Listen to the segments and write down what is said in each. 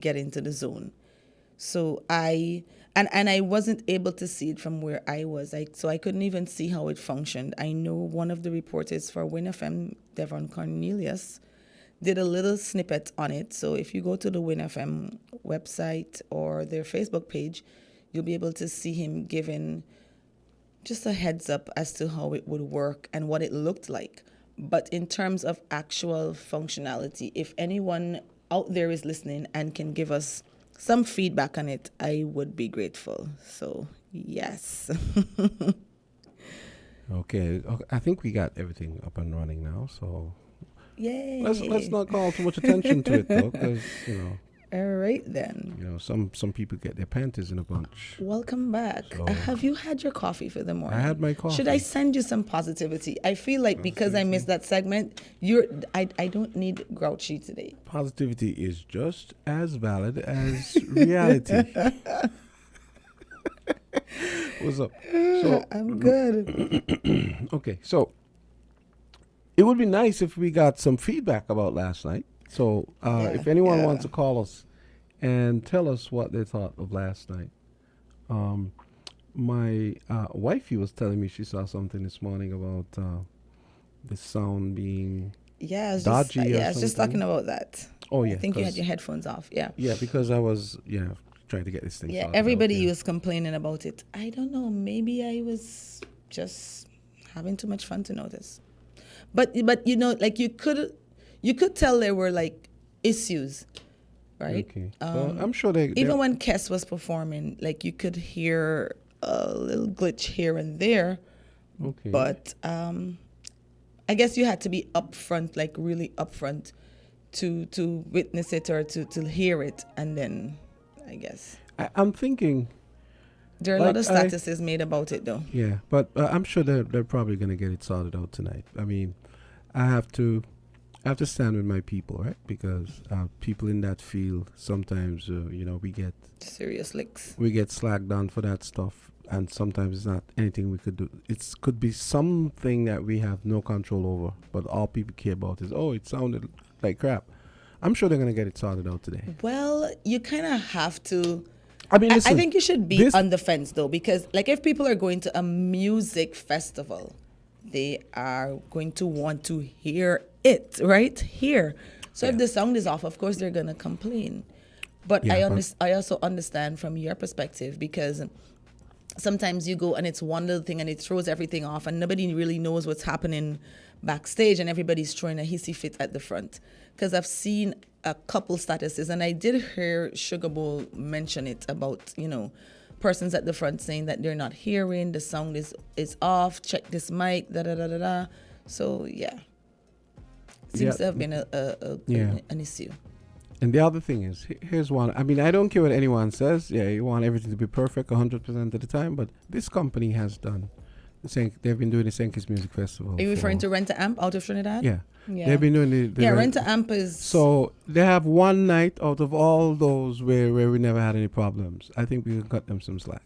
get into the zone. So I wasn't able to see it from where I was. So I couldn't even see how it functioned. I know one of the reporters for WinFM, Devon Cornelius, did a little snippet on it. So if you go to the WinFM website or their Facebook page, you'll be able to see him giving just a heads up as to how it would work and what it looked like. But in terms of actual functionality, if anyone out there is listening and can give us some feedback on it, I would be grateful. So, yes. Okay, I think we got everything up and running now, so Yay. let's not call too much attention to it, though, because, All right, then. Some people get their panties in a bunch. Welcome back. So- Have you had your coffee for the morning? I had my coffee. Should I send you some positivity? I feel like because I missed that segment, I don't need grouchy today. Positivity is just as valid as reality. What's up? So, I'm good. okay, so it would be nice if we got some feedback about last night. So if anyone wants to call us and tell us what they thought of last night. My wifey was telling me she saw something this morning about the sound being dodgy. I was just talking about that. Oh, yeah. I think you had your headphones off. Yeah. Yeah, because I was, trying to get this thing. Yeah, everybody was complaining about it. I don't know. Maybe I was just having too much fun to notice. But like you could tell there were like issues, right? Okay. Well, I'm sure they even when Kess was performing, like you could hear a little glitch here and there. Okay. But I guess you had to be upfront, like really upfront, to witness it or to hear it, and then I guess I'm thinking there are a lot of statuses made about it, though. Yeah, but I'm sure they're probably going to get it sorted out tonight. I mean, I have to stand with my people, right? Because people in that field sometimes, we get serious licks. We get slagged on for that stuff, and sometimes it's not anything we could do. It could be something that we have no control over, but all people care about is, it sounded like crap. I'm sure they're going to get it sorted out today. Well, you kind of have to. I mean, listen, I think you should be on the fence, though, because like if people are going to a music festival, they are going to want to hear it right here. So if the sound is off, of course they're going to complain. But I also understand from your perspective, because sometimes you go and it's one little thing and it throws everything off and nobody really knows what's happening backstage and everybody's throwing a hissy fit at the front. Because I've seen a couple statuses, and I did hear Sugar Bowl mention it about, persons at the front saying that they're not hearing, the sound is off, check this mic, da-da-da-da-da. So, seems to have been an issue. And the other thing is, here's one. I mean, I don't care what anyone says. Yeah, you want everything to be perfect 100% of the time, but this company has done. They've been doing the Senkis Music Festival. Are you referring to Rent a Amp out of Trinidad? Yeah. They've been doing the Rent a Amp is... So they have one night out of all those where we never had any problems. I think we can cut them some slack.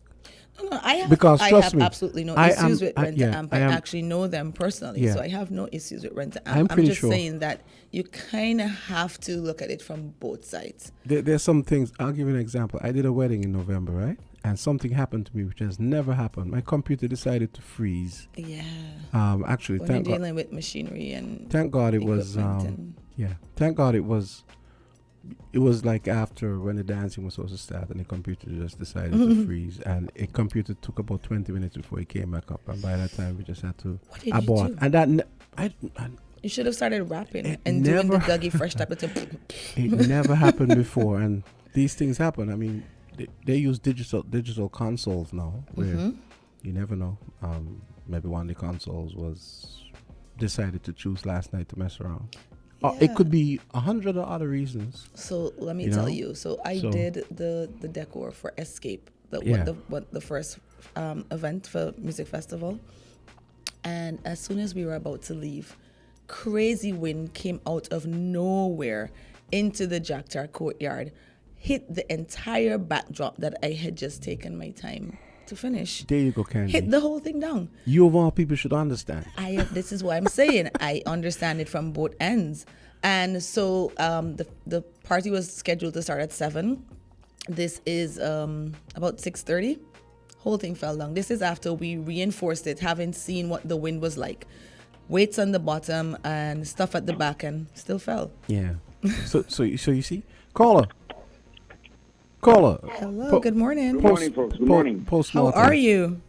No, I have, because I trust have me, absolutely no issues with Rent a Amp. I actually know them personally, Yeah. so I have no issues with Rent a Amp. I'm just saying that you kind of have to look at it from both sides. There's some things. I'll give you an example. I did a wedding in November, right? And something happened to me which has never happened. My computer decided to freeze. Yeah. Actually, when you're dealing with machinery and thank God it was. Thank God it was. It was like after when the dancing was supposed to start, and the computer just decided to freeze. And a computer took about 20 minutes before it came back up. And by that time, we just had to abort. You do? And that you should have started rapping and doing the Dougie Fresh type of thing. It never happened before, and these things happen. I mean, they use digital consoles now, where you never know. Maybe one of the consoles was decided to choose last night to mess around. It could be 100 other reasons. So let me tell you. So I did the decor for Escape, the first event for music festival. And as soon as we were about to leave, crazy wind came out of nowhere into the Jacktar courtyard, hit the entire backdrop that I had just taken my time to finish. There you go, Candy. Hit the whole thing down. You of all people should understand. This is what I'm saying. I understand it from both ends. And so the party was scheduled to start at 7. This is about 6:30. Whole thing fell down. This is after we reinforced it, having seen what the wind was like. Weights on the bottom and stuff at the back, and still fell. Yeah. So you see, caller. Hello. Good morning. Good morning, folks. Good morning. How are you?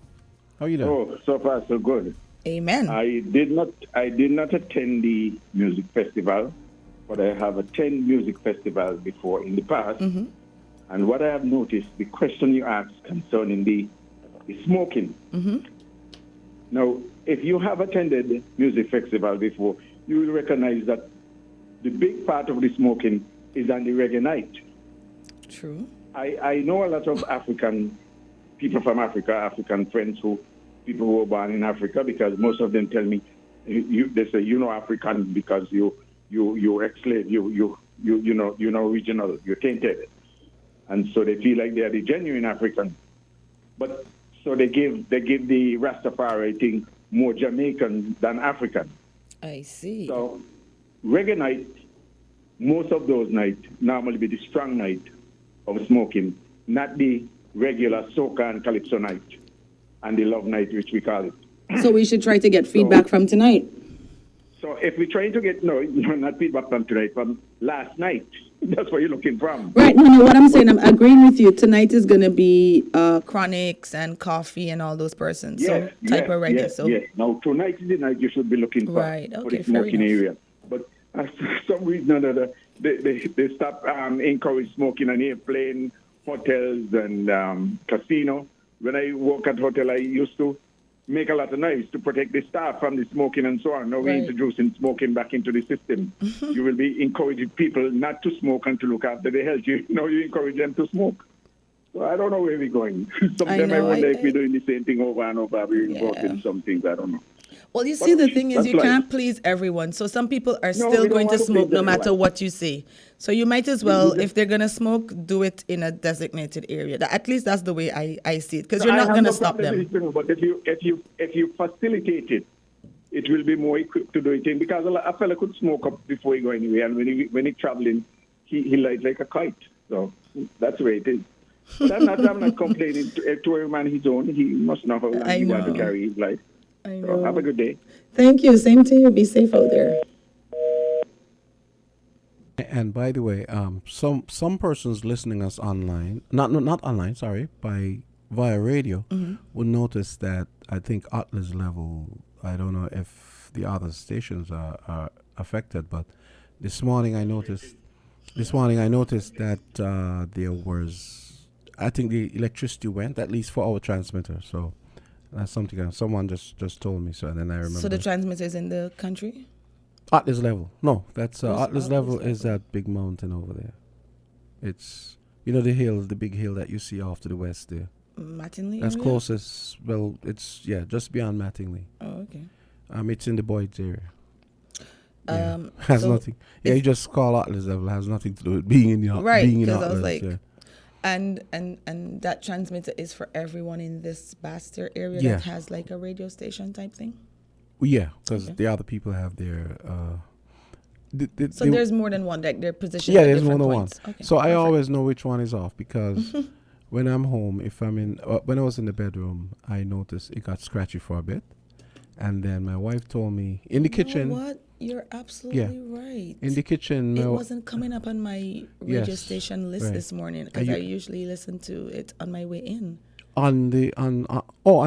How you doing? Oh, so far so good. Amen. I did not attend the music festival, but I have attended music festivals before in the past. Mm-hmm. And what I have noticed, the question you asked concerning the smoking. Mm-hmm. Now, if you have attended music festival before, you will recognize that the big part of the smoking is on the reggae night. True. I know a lot of African people from Africa, African friends people who were born in Africa, because most of them tell me, they say, African because you're ex-slave, you know regional, you're tainted. And so they feel like they are the genuine African. But so they give the Rastafari thing more Jamaican than African. I see. So reggae night, most of those nights normally be the strong night of smoking, not the regular soca and calypso night and the love night, which we call it. So we should try to get feedback from tonight. So if we're trying to get, not feedback from tonight, from last night, that's what you're looking from. Right. No, what I'm saying, I'm agreeing with you. Tonight is going to be Chronics and coffee and all those persons. Yes, so type of reggae. Yes, so yes. Now tonight is the night you should be looking for, right. for Okay, the smoking fair enough. area. But for some reason or another, they stop encourage smoking on airplane, hotels, and casino. When I work at hotel, I used to make a lot of noise to protect the staff from the smoking and so on. Now we're introducing smoking back into the system. You will be encouraging people not to smoke and to look after their health. You encourage them to smoke. So I don't know where we're going. Sometimes I wonder if we're doing the same thing over and over. We're involved in some things. I don't know. Well, you see, the thing is, you can't please everyone. So some people are still going to smoke no matter what you say. So you might as well, if they're going to smoke, do it in a designated area. At least that's the way I see it, because you're not going to stop them. But if you facilitate it, it will be more equipped to do it. Because a fella could smoke up before he go anywhere, and when he's traveling, he lies like a kite. So that's the way it is. But I'm not complaining. To every man his own. He must know how long he wants to carry his life. I know. So have a good day. Thank you. Same to you. Be safe out there. And by the way, some persons listening us online, not online, sorry, via radio, will notice that I think Atlas level. I don't know if the other stations are affected, but this morning I noticed that there was, I think the electricity went, at least for our transmitter. So that's something someone just told me. So and then I remember. So the transmitter is in the country? Atlas level. No, that's Atlas level is that big mountain over there. It's the hill, the big hill that you see off to the west there. Mattingly. That's area? closest. Well, it's just beyond Mattingly. Oh, okay. It's in the Boyd's area. Has so nothing. Yeah, you just call Atlas level. Has nothing to do with being in the right. Being in Because Atlas. I was like, yeah. and that transmitter is for everyone in this Baster area that has like a radio station type thing. Well, yeah, because the other people have their. So there's more than one, like their position. Yeah, there's more than one. Okay, so I always know which one is off because when I'm home, if I'm in, when I was in the bedroom, I noticed it got scratchy for a bit, and then my wife told me in the kitchen. You know what? You're absolutely right. In the kitchen, it wasn't coming up on my radio station list this morning because I usually listen to it on my way in. On the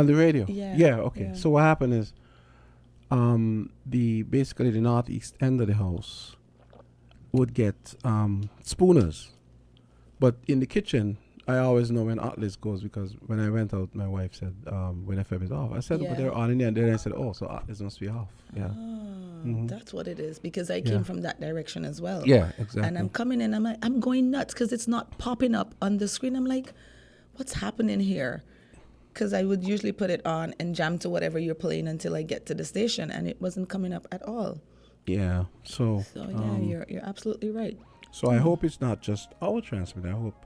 radio. Yeah. Okay. Yeah. So what happened is, basically the northeast end of the house would get spooners, but in the kitchen I always know when Atlas goes because when I went out, my wife said when FM is off. I said, but they're on in there, and then I said, oh, so Atlas must be off. Yeah. That's what it is because I came from that direction as well. Yeah, exactly. And I'm coming in, I'm going nuts because it's not popping up on the screen. I'm like, what's happening here? Because I would usually put it on and jam to whatever you're playing until I get to the station, and it wasn't coming up at all. Yeah. So you're absolutely right. So I hope it's not just our transmitter. I hope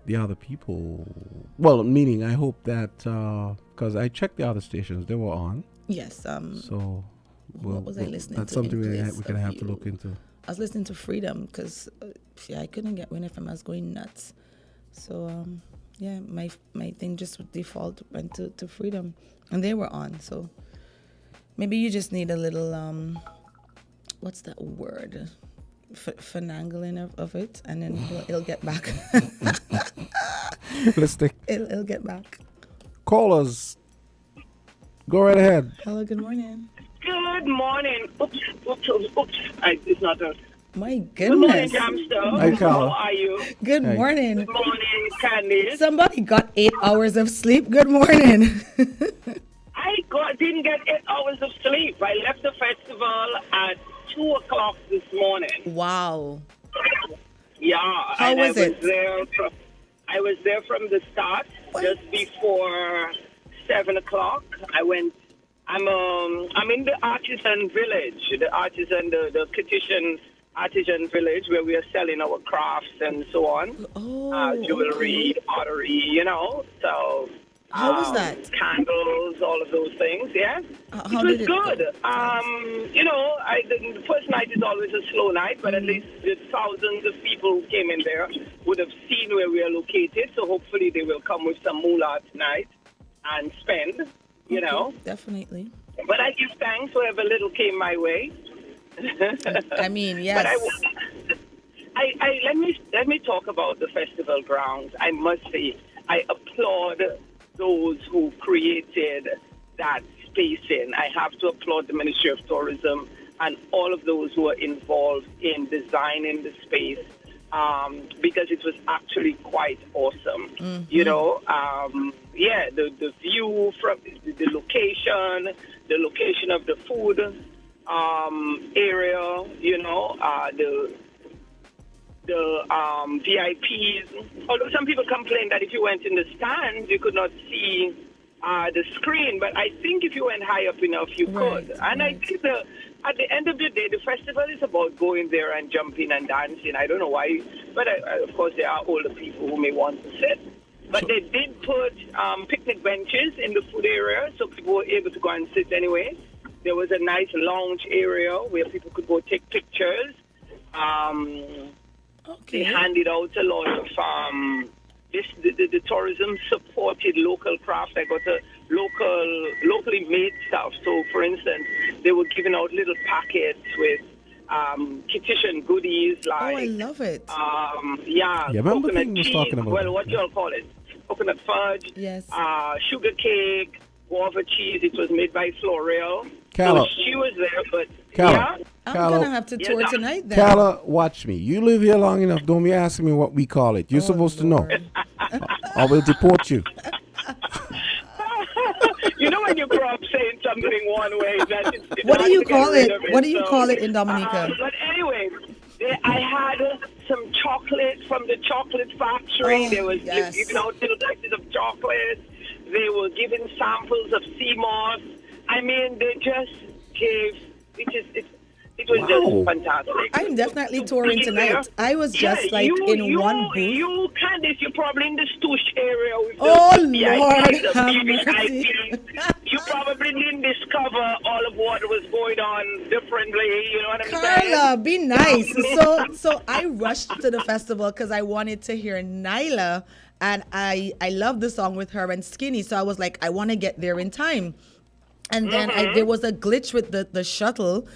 the other people. Well, meaning I hope that because I checked the other stations, they were on. Yes. So what was I listening that's to? That's something we're gonna have to look into. was listening to Freedom because I couldn't get Win FM. I was going nuts. So my thing just default went to Freedom, and they were on. So maybe you just need a little what's that word? Finagling of it, and then it'll get back. Let's take It'll get back. callers. Go right ahead. Hello, good morning. Good morning. Oops. It's not a... My Good morning, goodness. Jamster. Hi, Carla. How are you? Good Hey. morning. Good morning, Candice. Somebody got 8 hours of sleep. Good morning. Didn't get 8 hours of sleep. I left the festival at 2 o'clock this morning. Wow. Yeah. How was it? I was there from the start, What? just before 7 o'clock. I'm in the artisan village, the Kitchen artisan village where we are selling our crafts and so on. Jewelry, pottery, so... How was that? Candles, all of those things, yeah. How it was did it good. go? The first night is always a slow night, but at least the thousands of people who came in there would have seen where we are located, so hopefully they will come with some moolah tonight and spend, Definitely. But I give thanks wherever little came my way. I mean, yes. But let me talk about the festival grounds. I must say, I applaud those who created that spacing. I have to applaud the Ministry of Tourism and all of those who are involved in designing the space because it was actually quite awesome. Mm-hmm. The view from the location of the food area, the VIPs. Although some people complain that if you went in the stands, you could not see the screen. But I think if you went high up enough, you could. And I think at the end of the day, the festival is about going there and jumping and dancing. I don't know why. But of course, there are older people who may want to sit. But they did put picnic benches in the food area, so people were able to go and sit anyway. There was a nice lounge area where people could go take pictures. They handed out a lot of the tourism supported local craft. I got a locally made stuff. So, for instance, they were giving out little packets with kitchen goodies like. Oh, I love it. Remember coconut thing was cheese. talking about Well, that, what you all call it? Coconut fudge. Yes. Sugar cake, guava cheese. It was made by Floreal. Carla. So she was there, but Carla. yeah. I'm Carla. going to have to tour tonight then. Carla, watch me. You live here long enough. Don't be asking me what we call it. You're supposed to know. I will deport you. When you grow up saying something one way, what do you call it? What do you call it in Dominica? But anyway, I had some chocolate from the chocolate factory. They were giving out little pieces of chocolate. They were giving samples of sea moss. I mean, they just gave. It was just fantastic. I'm definitely touring tonight. I was just in one booth. Candice, you're probably in the Stouche area with Lord, have the mercy. You probably didn't discover all of what was going on differently. You know what I'm saying? Carla, be nice. So I rushed to the festival because I wanted to hear Nyla, and I love the song with her and Skinny. So I was like, I want to get there in time. And then there was a glitch with the shuttle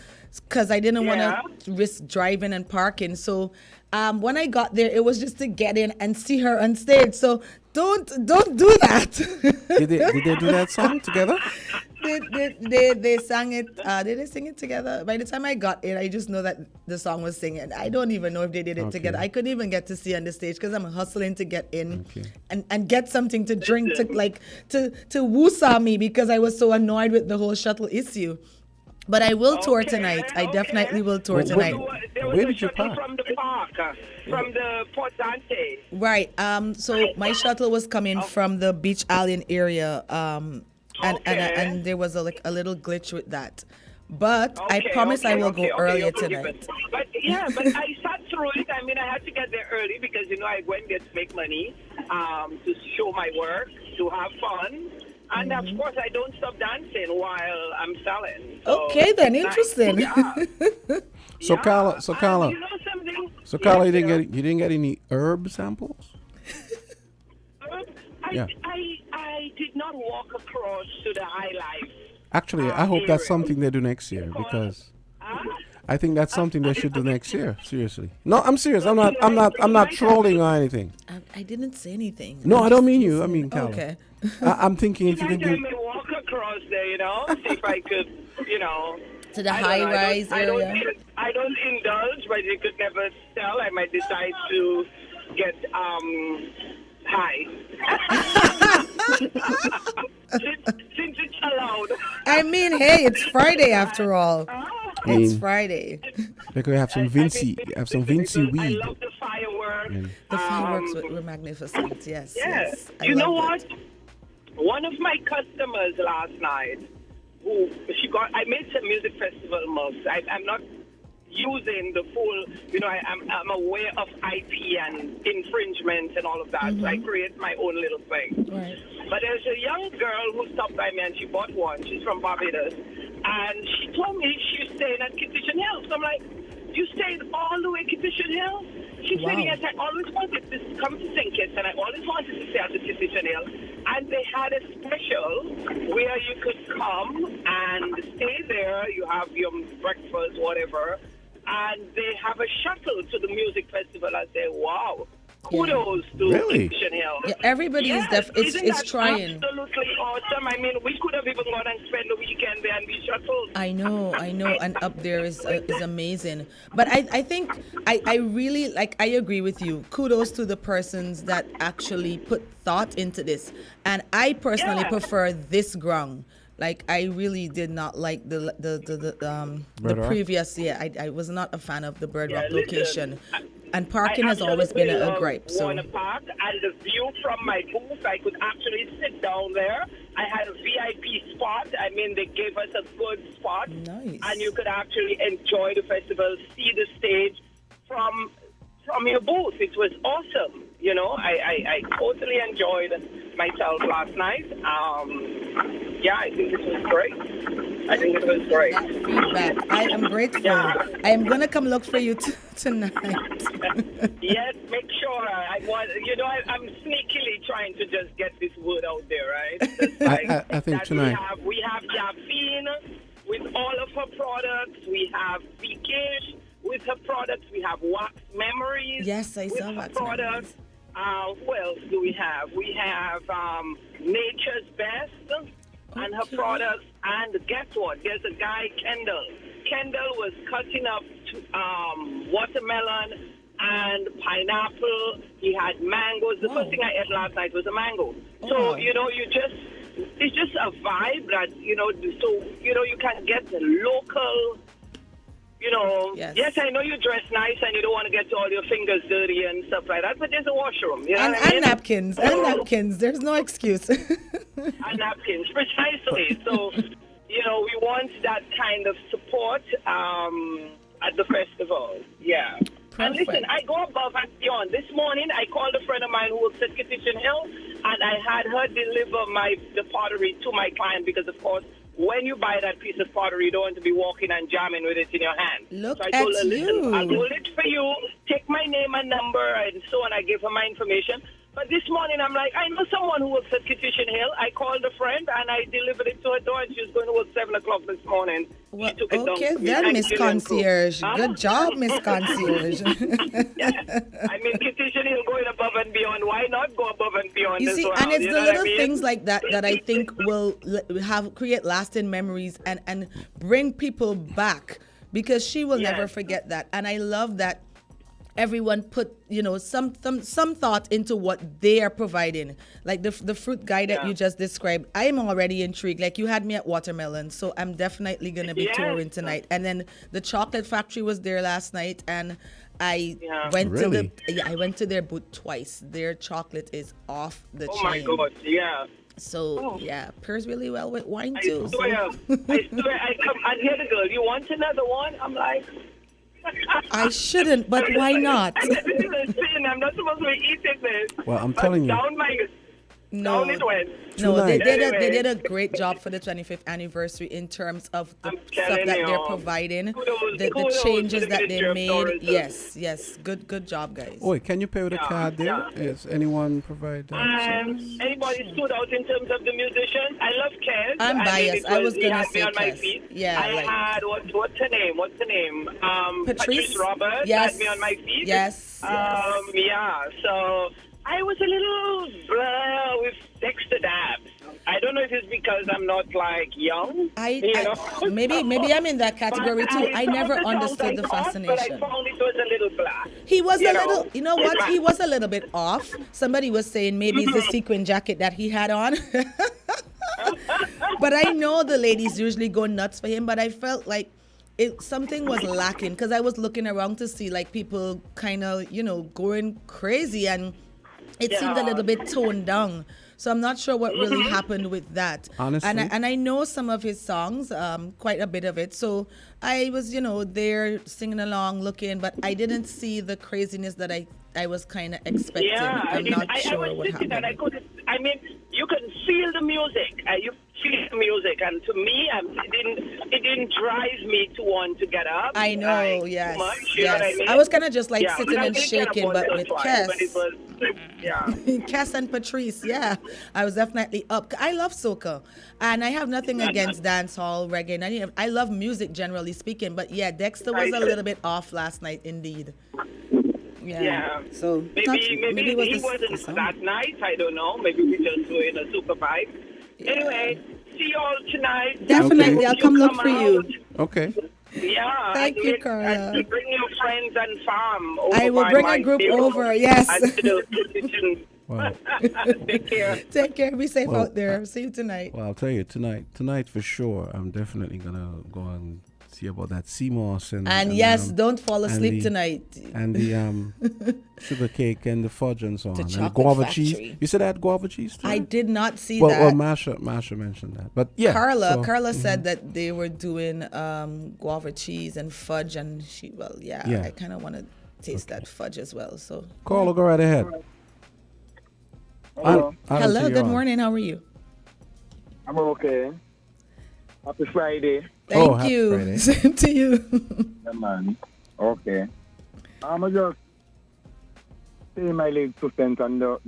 because I didn't want to risk driving and parking. So when I got there, it was just to get in and see her on stage. So don't do that. Did they do that song together? They sang it. Did they sing it together? By the time I got in, I just know that the song was singing. I don't even know if they did it together. I couldn't even get to see on the stage because I'm hustling to get in and get something to drink to woo-saw me because I was so annoyed with the whole shuttle issue. But I will tour tonight. I definitely will tour tonight. Where did you park? From the park, from the Port Dante. Right. So my shuttle was coming from the Beach Island area. And there was a little glitch with that. But I promise I will go earlier tonight. But I sat through it. I mean, I had to get there early because, I went there to make money, to show my work, to have fun. And of course, I don't stop dancing while I'm selling. So, Okay, then, interesting. Yeah. So Carla, And you know something? you didn't get any herb samples? Yeah. I did not walk across to the High Life. Actually, I hope that's area. something they do next year because I think that's something they should do next year. Seriously. No, I'm serious. I'm not trolling or anything. I didn't say anything. No, I don't mean you. I mean Carla. Okay. I'm thinking if you can Let do. me walk across there, see if I could, To the I don't know, high-rise area. I don't indulge, but you could never tell. I might decide to get high. since it's allowed. I mean, hey, it's Friday after all. It's mean- Friday. They could have some Vinci weed. I love the fireworks. The fireworks were magnificent. Yes. Yeah. Yes. I You know loved what? it. One of my customers last night, I made some music festival mugs. I'm not using the full, I'm aware of IP and infringement and all of that. So I create my own little thing. Right. But there's a young girl who stopped by me and she bought one. She's from Barbados. And she told me she's staying at Kitchen Hill. So I'm like, you stayed all the way at Kitchen Hill? She said, yes, I always wanted to come to St. Kitts and I always wanted to stay at the Kitchen Hill. And they had a special where you could come and stay there. You have your breakfast, whatever. And they have a shuttle to the music festival. I say, wow. Kudos to Really? Kitchen Hill. Yeah, everybody is Isn't it's that trying. absolutely awesome. I mean, we could have even gone and spent the weekend there and be shuttled. I know, and up there is amazing. But I think I really I agree with you. Kudos to the persons that actually put thought into this. And I personally prefer this ground. Like I really did not like the Bird Rock? previous. Yeah, I was not a fan of the Bird Rock listen, location. And parking has always been a gripe. So Warner Park, and the view from my booth, I could actually sit down there. I had a VIP spot. I mean, they gave us a good spot. Nice. And you could actually enjoy the festival, see the stage from your booth. It was awesome. I totally enjoyed myself last night. I think it was great. that feedback, I am grateful. Yeah. I am gonna come look for you tonight. Yes, make sure. I'm sneakily trying to just get this word out there, right? Just I think that tonight. we have Yavine with all of her products. We have Vikish with her products. We have Wax Memories. Yes, I with saw her Wax products. Who else do we have? We have Nature's Best and her products. And guess what? There's a guy, Kendall. Kendall was cutting up watermelon and pineapple. He had mangoes. The first thing I ate last night was a mango. So, it's just a vibe that, you can get the local, Yes, I know you dress nice and you don't want to get all your fingers dirty and stuff like that, but there's a washroom. And napkins. And napkins. There's no excuse. And napkins, precisely. So, we want that kind of support at the festival. Yeah. Perfect. And listen, I go above and beyond. This morning, I called a friend of mine who works at Kitchen Hill, and I had her deliver the pottery to my client because, of course, when you buy that piece of pottery, you don't want to be walking and jamming with it in your hand. Look so I told at her, listen, you. I'll hold it for you, take my name and number, and so on. I gave her my information. But this morning, I'm like, I know someone who works at Kitchen Hill. I called a friend, and I delivered it to her door, and she was going to work 7 o'clock this morning. Well, She took it down okay, for me. then, Thank Miss you, Jen Crew. Concierge. Huh? Good job, Miss Concierge. Yeah. I mean, Kitchen Hill going above and beyond. Why not go above and beyond You as see, well? and it's You the know what I little mean? things like that that I think will create lasting memories and bring people back, because she will never Yes. forget that. And I love that everyone put some thought into what they are providing, like the fruit guy that you just described. I am already intrigued. Like, you had me at watermelon, so I'm definitely gonna be Yes. touring tonight. And then the chocolate factory was there last night, and I went Really? I went to their booth twice. Their chocolate is off the Oh, my chain. God, yeah. So pairs really well with wine I too. swear, I come and hear the girl. You want another one? I'm like, I shouldn't, but why not? This is a sin. I'm not supposed to be eating this. Well, I'm But telling you. down my No, Down it went. no, they Tonight. did a great job for the 25th anniversary in terms of the I'm stuff telling that you. they're providing, the Kudos changes to the that they Ministry of made. Tourism. Yes, good job, guys. Wait, can you pay with a Yeah, card there? yeah. Is anyone provide that service? Anybody stood out in terms of the musicians? I love Kes. I'm biased. I was He gonna had me say on my Kes. feet. Yeah, I like- had what's her name? What's her name? Patrice Roberts Yes. had me on my feet. Yes. Yeah. So I was a little blah with Dexter Dabbs. I don't know if it's because I'm not like young. Maybe I'm in that category But too. I some never of the songs understood I the thought, fascination. But I found it was a little blah. He was You a know, little, you know what? He was a little bit off. Somebody was saying maybe it's the sequin jacket that he had on. But I know the ladies usually go nuts for him, but I felt like something was lacking because I was looking around to see like people kind of, going crazy, and it seemed a little bit toned down. So I'm not sure what really happened with that. Honestly. And I know some of his songs, quite a bit of it. So I was, there singing along, looking, but I didn't see the craziness that I was kind of expecting. Yeah, I'm not I sure was what sitting happened. and I mean, you can feel the music. You feel the music, and to me, it didn't drive me to want to get up. I know, like, yes, too much, yes. you know what I mean? I was kind of just like Yeah, sitting but I and did get up shaking, once but or with twice, Kes. but it was, yeah. Cass and Patrice, yeah, I was definitely up. I love soca, and I have nothing against dancehall, reggae, and I love music generally speaking. But yeah, Dexter was a little bit off last night, indeed. Yeah. So Maybe it was he the wasn't song. that nice. I don't know. Maybe we just doing a super vibe. Yeah. Anyway, see you all tonight. Definitely, Okay. I'll come look for you. out. Okay. Yeah. Thank you, Carla. And bring your friends and fam over. I will by bring my a group table over, yes. and to the kitchen. Wow. Take care. Take care. Be safe Well, out there. See you tonight. Well, I'll tell you tonight for sure. I'm definitely gonna go and see about that CMOS And yes, don't fall and asleep the- tonight. and the sugar cake and the fudge and so on, and chocolate guava factory. cheese. You said I had guava cheese too? I did not see Well, that. Marsha mentioned that, but yeah, Carla so, said that they were doing guava cheese and fudge, and Yeah. I kind of want to taste that fudge as well. So Carla, go right ahead. Hello. hello, good morning. How are you? I'm okay. Happy Friday. Thank happy you. Friday. Same to you. Yeah, man. Okay. I'm just say my little 2 cents on the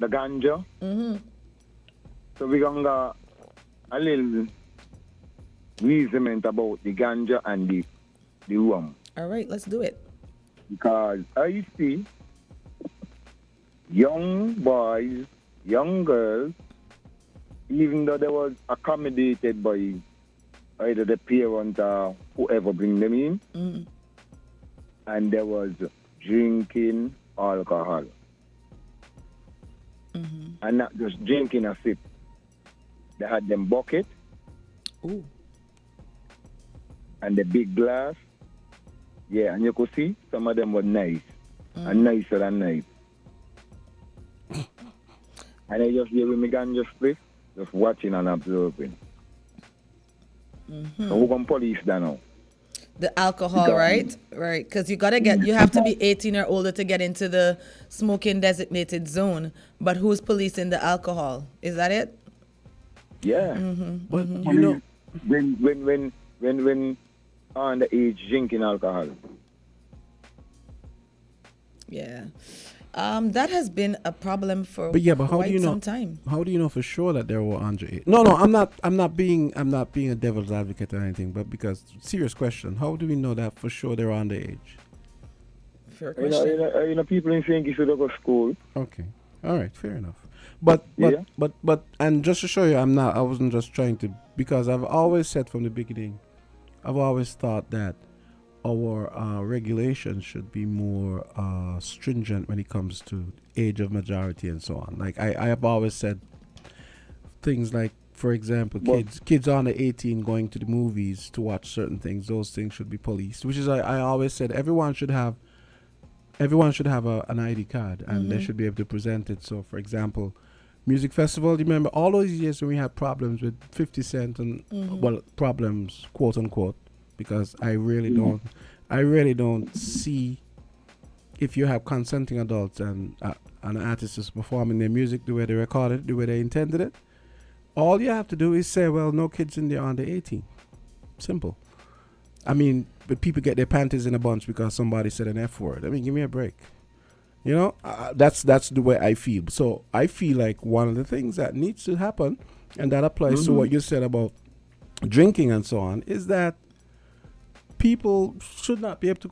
ganja. Mm-hmm. So we're going to go a little reasoning about the ganja and the rum. All right, let's do it. Because I see young boys, young girls, even though they was accommodated by either the parent or whoever bring them in, Mm. and there was drinking alcohol. Mm-hmm. And not just drinking a sip. They had them bucket Ooh. and the big glass. Yeah, and you could see some of them were nice. And nicer than nice. And I just here with my ganja split, just watching and observing. So who can police that now? The alcohol, Got right? Right. Because you have to be 18 or older to get into the smoking designated zone. But who's policing the alcohol? Is that it? Yeah. But you know, When underage drinking alcohol. Yeah. That has been a problem for but how quite do you know? some time. How do you know for sure that they were underage? No, I'm not being a devil's advocate or anything. But because serious question, how do we know that for sure they're underage? Fair You question. know, people in think you should go to school. Okay, all right, fair enough. But and just to show you, I wasn't just trying to, because I've always said from the beginning, I've always thought that our regulations should be more stringent when it comes to age of majority and so on. Like I have always said things like, for example, kids under 18 going to the movies to watch certain things, those things should be policed. Which is I always said everyone should have an ID card, and they should be able to present it. So, for example, music festival. Do you remember all those years when we had problems with 50 Cent and problems, quote unquote? Because I really don't see, if you have consenting adults and and an artist is performing their music the way they recorded it, the way they intended it, all you have to do is say, well, no kids in there under 18. Simple. I mean, but people get their panties in a bunch because somebody said an F word. I mean, give me a break. You know, that's the way I feel. So I feel like one of the things that needs to happen, and that applies to what you said about drinking and so on, is that people should not be able to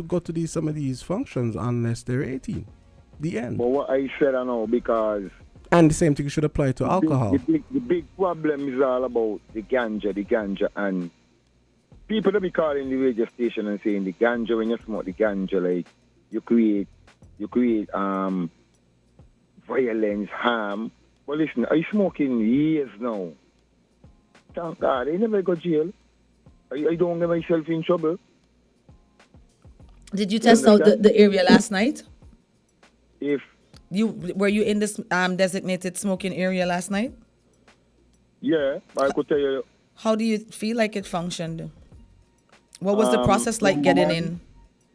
go to these some of these functions unless they're 18. The end. But what I said, I know, because... And the same thing should apply to alcohol. The big problem is all about the ganja, and people that be calling the radio station and saying the ganja, when you smoke the ganja, like, you create violence, harm. Well, listen, I smoking years now. Thank God, I never go jail. I don't get myself in trouble. Did you test out the area last night? Were you in this designated smoking area last night? Yeah, I could tell you. How do you feel like it functioned? What was the process like getting in?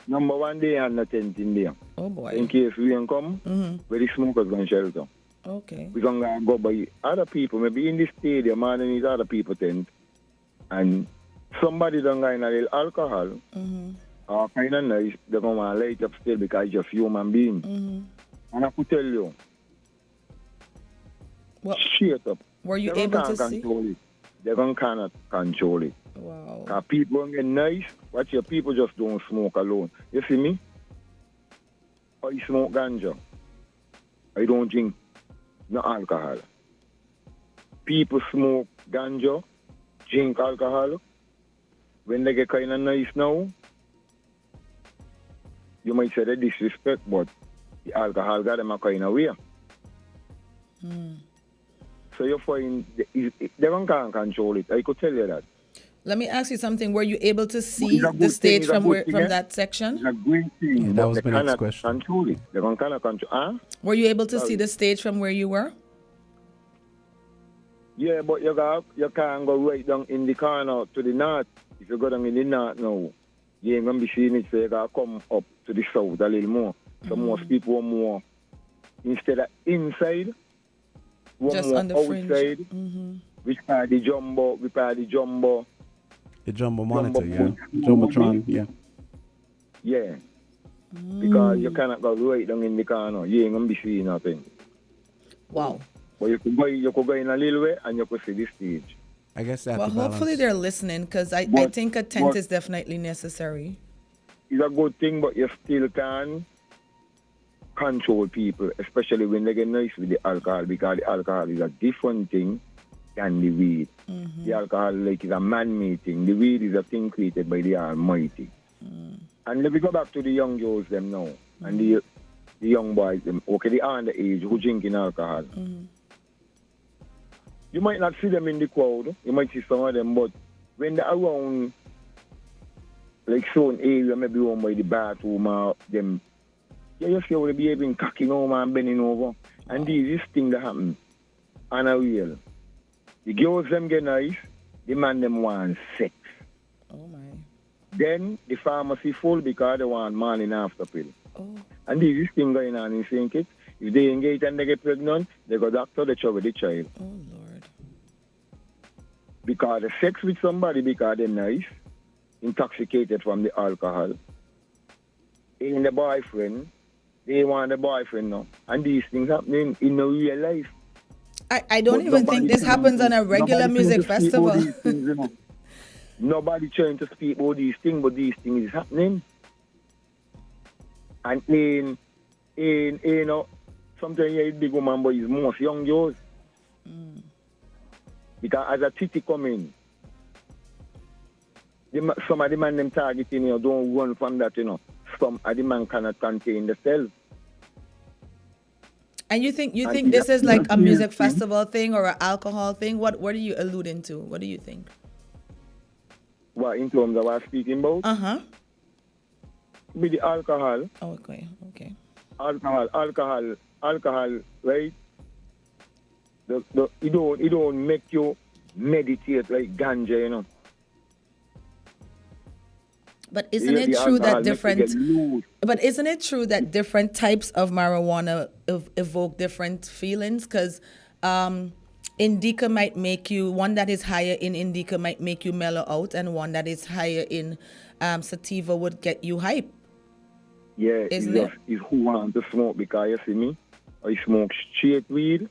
Number one, they had no tent in there. Oh boy. In case we don't come, where the smokers going to shelter. Okay. We're going to go by other people, maybe in the stadium, and in other people tent. And somebody don't get in a little alcohol, or kind of nice, they're going to light up still because it's just human being. And I could tell you, straight up, were you able to see? It. They cannot control it. Wow. Because people don't get nice, watch your people just don't smoke alone. You see me? I smoke ganja. I don't drink no alcohol. People smoke ganja, drink alcohol. When they get kind of nice now, you might say they disrespect, but the alcohol got them a kind of way. So you find they can't control it. I could tell you that. Let me ask you something. Were you able to see the stage from that section? It's a great thing. Yeah, that was my next question. Control it. They cannot control. Were you able to see the stage from where you were? Yeah, but you can't go right down in the corner to the north. If you go down in the north now, you ain't gonna be seeing it. So you gotta come up to the south a little more. So most people are more, instead of inside, just on the outside, fringe. which part the jumbo, the jumbo monitor, Jumbotron, yeah. Yeah. Because you cannot go right down in the corner. You ain't gonna be seeing nothing. Wow. But you could go in a little way and you could see the stage. I guess that's well, hopefully they're listening, because I think a tent is definitely necessary. It's a good thing, but you still can control people, especially when they get nice with the alcohol, because the alcohol is a different thing than the weed. The alcohol is a man-made thing. The weed is a thing created by the Almighty. And let me go back to the young girls them now, and the young boys them. Okay, they are underage who drinking alcohol. You might not see them in the crowd. You might see some of them, but when they're around, like certain area, maybe one by the bathroom or them, you see how they behaving, cocking over and bending over. And this thing that happen, unreal. The girls them get nice, the man them want sex. Oh my. Then the pharmacy full because they want morning after pill. Oh. And this thing going on in St. Kitts. If they engage and they get pregnant, they go doctor, they trouble the child. Oh Lord. Because the sex with somebody because they're nice, intoxicated from the alcohol. In the boyfriend, they want the boyfriend now. And these things happening in the real life. I don't even think this happens on a regular music festival. Nobody trying to speak about these things, but these things is happening. And in you know, sometimes you're a big woman, but it's most young girls. Because as a titty come in, some of the man them targeting you don't run from that, you know. Some of the man cannot contain themselves. And you think this is like a music festival thing or an alcohol thing? What are you alluding to? What do you think? What, in terms of what I'm speaking about? With the alcohol. Okay. Alcohol, right? It don't make you meditate like ganja, you know. But isn't it The true that alcohol makes you get loose. But isn't it true that different types of marijuana evoke different feelings? Because indica might make you, one that is higher in indica might make you mellow out, and one that is higher in sativa would get you hype. Yeah, Isn't it? It's who want to smoke, because you see me, I smoke straight weed,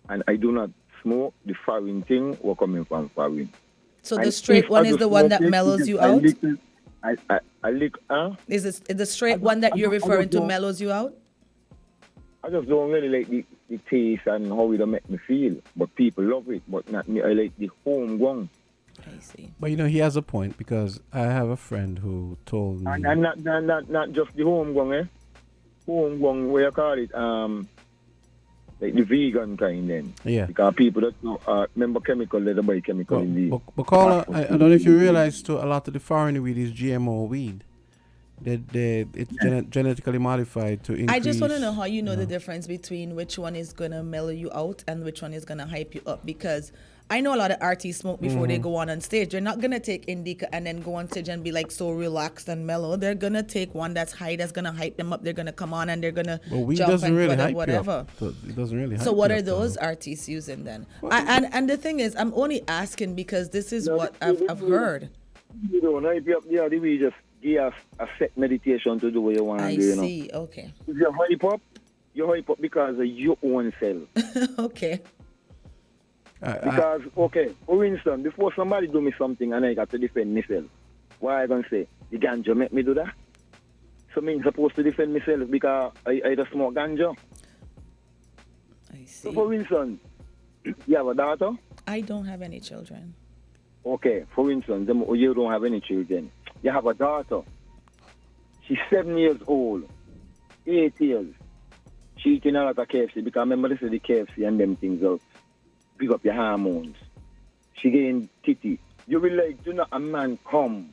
and I do not smoke the foreign thing or coming from foreign. So And the straight if one I is just the one smoke that it, mellows because you I out? lick, Is the straight one that you're referring to mellows you out? I just don't really like the taste and how it make me feel. But people love it, but not me. I like the homegrown. I see. But he has a point, because I have a friend who told me. And not just the homegrown, Homegrown, what you call it? Like the vegan kind then. Yeah. Because people that remember chemical, they don't buy chemical in the. But caller, I don't know if you realize too, a lot of the foreign weed is GMO weed. It's genetically modified to increase. I just want to know how you know the difference between which one is going to mellow you out and which one is going to hype you up. Because I know a lot of artists smoke before they go on stage. They're not going to take indica and then go on stage and be like so relaxed and mellow. They're going to take one that's high, that's going to hype them up. They're going to come on and they're going to jump and really whatever. It doesn't really hype So what you are up, those artists using then? And the thing is, I'm only asking because this is what I've heard. You don't hype you up there, we just give us a set meditation to do what you want to do, you know. I see, okay. If you hype up because of your own self. Okay. Because, for instance, before somebody do me something and I got to defend myself, why I going to say, the ganja make me do that? So me supposed to defend myself because I just smoke ganja. I see. So for instance, you have a daughter? I don't have any children. Okay, for instance, you don't have any children. You have a daughter. She's 7 years old, 8 years. She eating a lot of KFC because remember this is the KFC and them things out. Pick up your hormones. She getting titty. You will like, do not a man come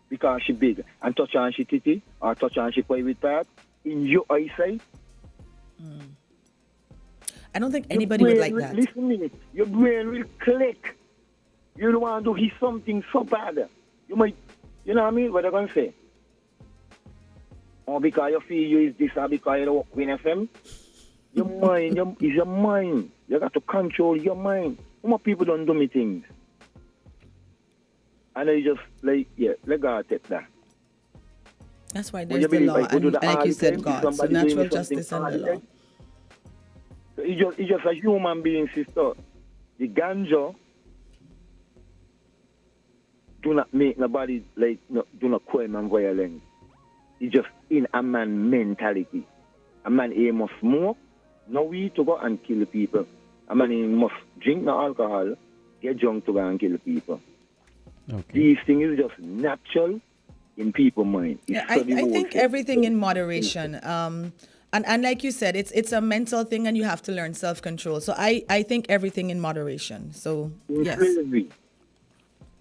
because she big and touch her and she titty or touch her and she private part in your eyesight? I don't think anybody would like that. Listen to me. Your brain will click. You don't want to do something so bad. You might, you know what I mean? What they're going to say? Or because you feel you is this or because you don't work with FM? Your mind is your mind. You got to control your mind. How much people don't do me things? And I just like, let God take that. That's why there's the law, and like you said, God. So natural justice and the law. So it's just a human being, sister. The ganja do not make nobody like do not crime and violence. It's just in a man mentality. A man he must smoke, no weed to go and kill people. A man he must drink no alcohol, get drunk to go and kill people. Okay. These things is just natural in people's mind. Yeah, I think everything in moderation. And like you said, it's a mental thing and you have to learn self-control. So I think everything in moderation. So, yes.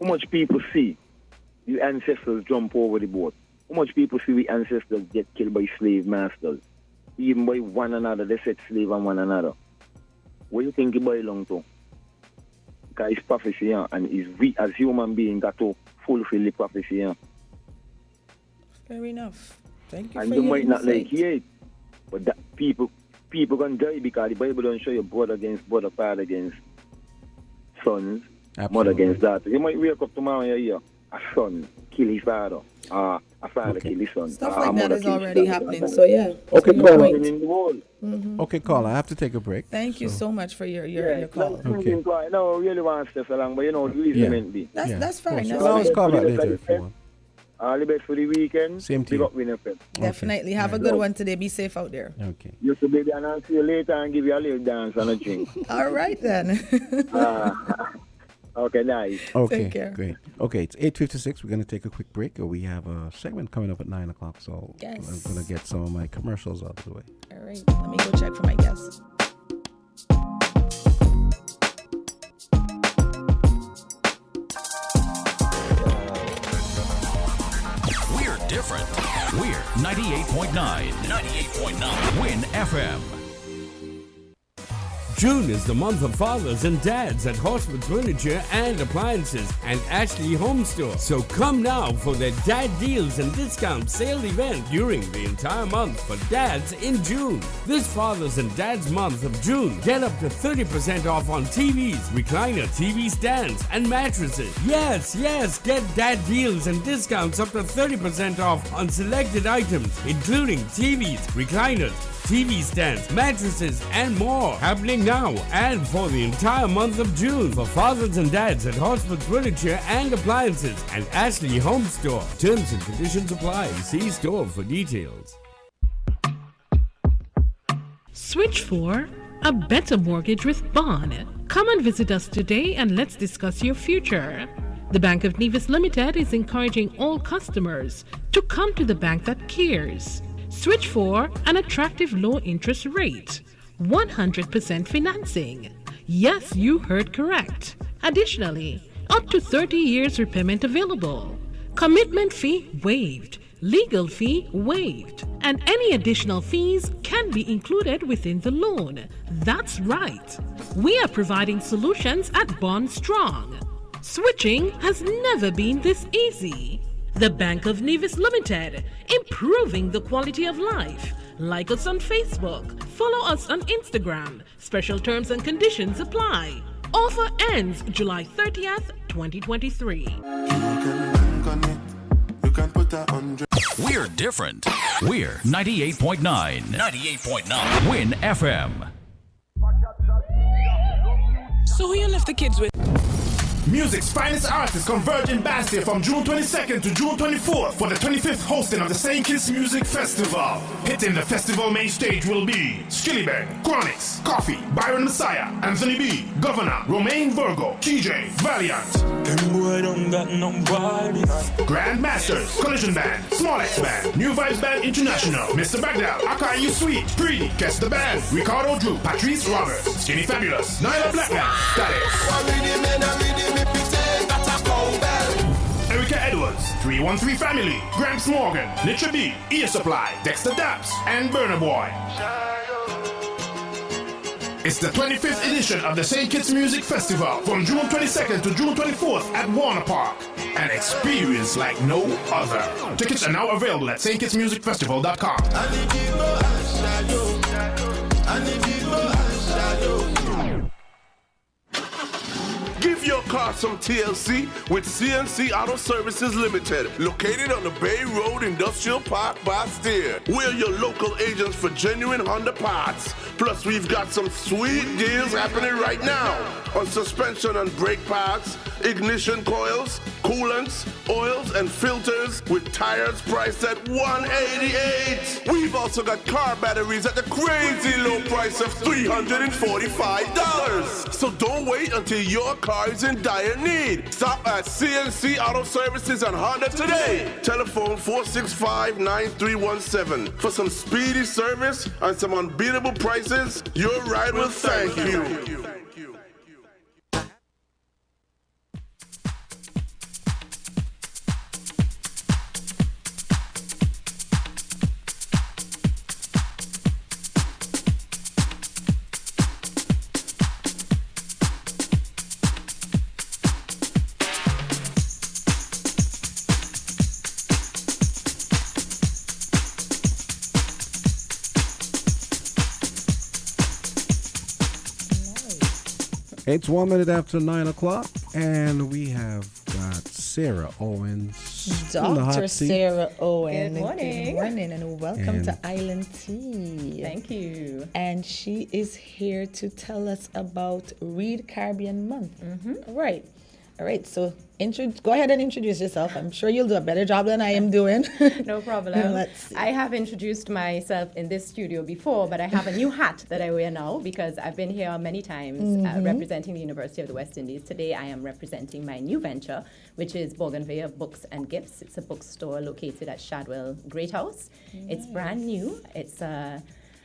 How much people see the ancestors jump over the boat? How much people see the ancestors get killed by slave masters? Even by one another, they set slave on one another. What do you think it belongs to? Because it's prophecy, and we as human beings got to fulfill the prophecy. Fair enough. Thank you and for you your might not insight. like it, but that people gonna die because the Bible don't show you brother against brother, father against sons, mother against daughter. You might wake up tomorrow and you hear a son kill his father, a father kill his son. Stuff like that is already happening. So yeah. Okay, caller. In the world. Okay, caller. I have to take a break. Thank you so much for your call. Okay. No, I really want to stay for long, but you know, the reason meant be. That's fine. That's I'll fine. call back later if you want. All the best for the weekend. Same to you. Up WINNMedia. Definitely. Have a good one today. Be safe out there. Okay. You to baby, and I'll see you later and give you a little dance and a drink. All right then. Okay, nice. Okay, Take care. Great. Okay, it's 8:56. We're going to take a quick break. We have a segment coming up at 9 o'clock, so Yes. I'm going to get some of my commercials out of the way. All right. Let me go check for my guests. We're different. We're 98.9. 98.9. Win FM. June is the month of fathers and dads at Horsewood Furniture and Appliances and Ashley Home Store. So come now for their dad deals and discount sale event during the entire month for dads in June. This Fathers and Dads month of June, get up to 30% off on TVs, recliner TV stands, and mattresses. Yes, get dad deals and discounts up to 30% off on selected items, including TVs, recliners, TV stands, mattresses, and more. Happening now and for the entire month of June for fathers and dads at Horsewood Furniture and Appliances and Ashley Home Store. Terms and conditions apply. See store for details. Switch for a better mortgage with Bond. Come and visit us today and let's discuss your future. The Bank of Nevis Limited is encouraging all customers to come to the bank that cares. Switch for an attractive low interest rate, 100% financing. Yes, you heard correct. Additionally, up to 30 years repayment available. Commitment fee waived, legal fee waived, and any additional fees can be included within the loan. That's right. We are providing solutions at Bond Strong. Switching has never been this easy. The Bank of Nevis Limited, improving the quality of life. Like us on Facebook. Follow us on Instagram. Special terms and conditions apply. Offer ends July 30th, 2023. We're different. We're 98.9. 98.9. Win FM. So who you left the kids with? Music's finest artists converge in Bastia from June 22nd to June 24th for the 25th hosting of the St. Kitts Music Festival. Hitting the festival main stage will be Skillybeg, Chronix, Coffee, Byron Messiah, Anthony B, Governor, Romaine Virgo, TJ, Valiant. Them boy don't got no bodies. Grandmasters, Collision Band, Small X Band, New Vibes Band International, Mr. Bagdal, Akayu Sweet, Preedy, Guess the Band, Ricardo Drew, Patrice Roberts, Skinny Fabulous, Nyla Blackman, Static. Erica Edwards, 313 Family, Gramps Morgan, Nitra B, Ear Supply, Dexter Daps, and Burner Boy. It's the 25th edition of the St. Kitts Music Festival from June 22nd to June 24th at Warner Park. An experience like no other. Tickets are now available at stkittsmusicfestival.com. Give your car some TLC with CNC Auto Services Limited, located on the Bay Road Industrial Park, Bastia. We're your local agents for genuine Honda parts. Plus, we've got some sweet deals happening right now on suspension and brake parts, ignition coils, coolants, oils, and filters with tires priced at $188. We've also got car batteries at the crazy low price of $345. So don't wait until your car is in dire need. Stop at CNC Auto Services and Honda today. Telephone 465-9317. For some speedy service and some unbeatable prices, your ride will thank you. It's 1 minute after 9 o'clock, and we have got Sarah Owens. Dr. Sarah Owens. Good morning. Good morning, and welcome to Island Tea. Thank you. And she is here to tell us about Read Caribbean Month. Mm-hmm. All right. So go ahead and introduce yourself. I'm sure you'll do a better job than I am doing. No problem. I have introduced myself in this studio before, but I have a new hat that I wear now because I've been here many times representing the University of the West Indies. Today I am representing my new venture, which is Bougainvillea Books and Gifts. It's a bookstore located at Shadwell Great House. Nice. It's brand new. It's a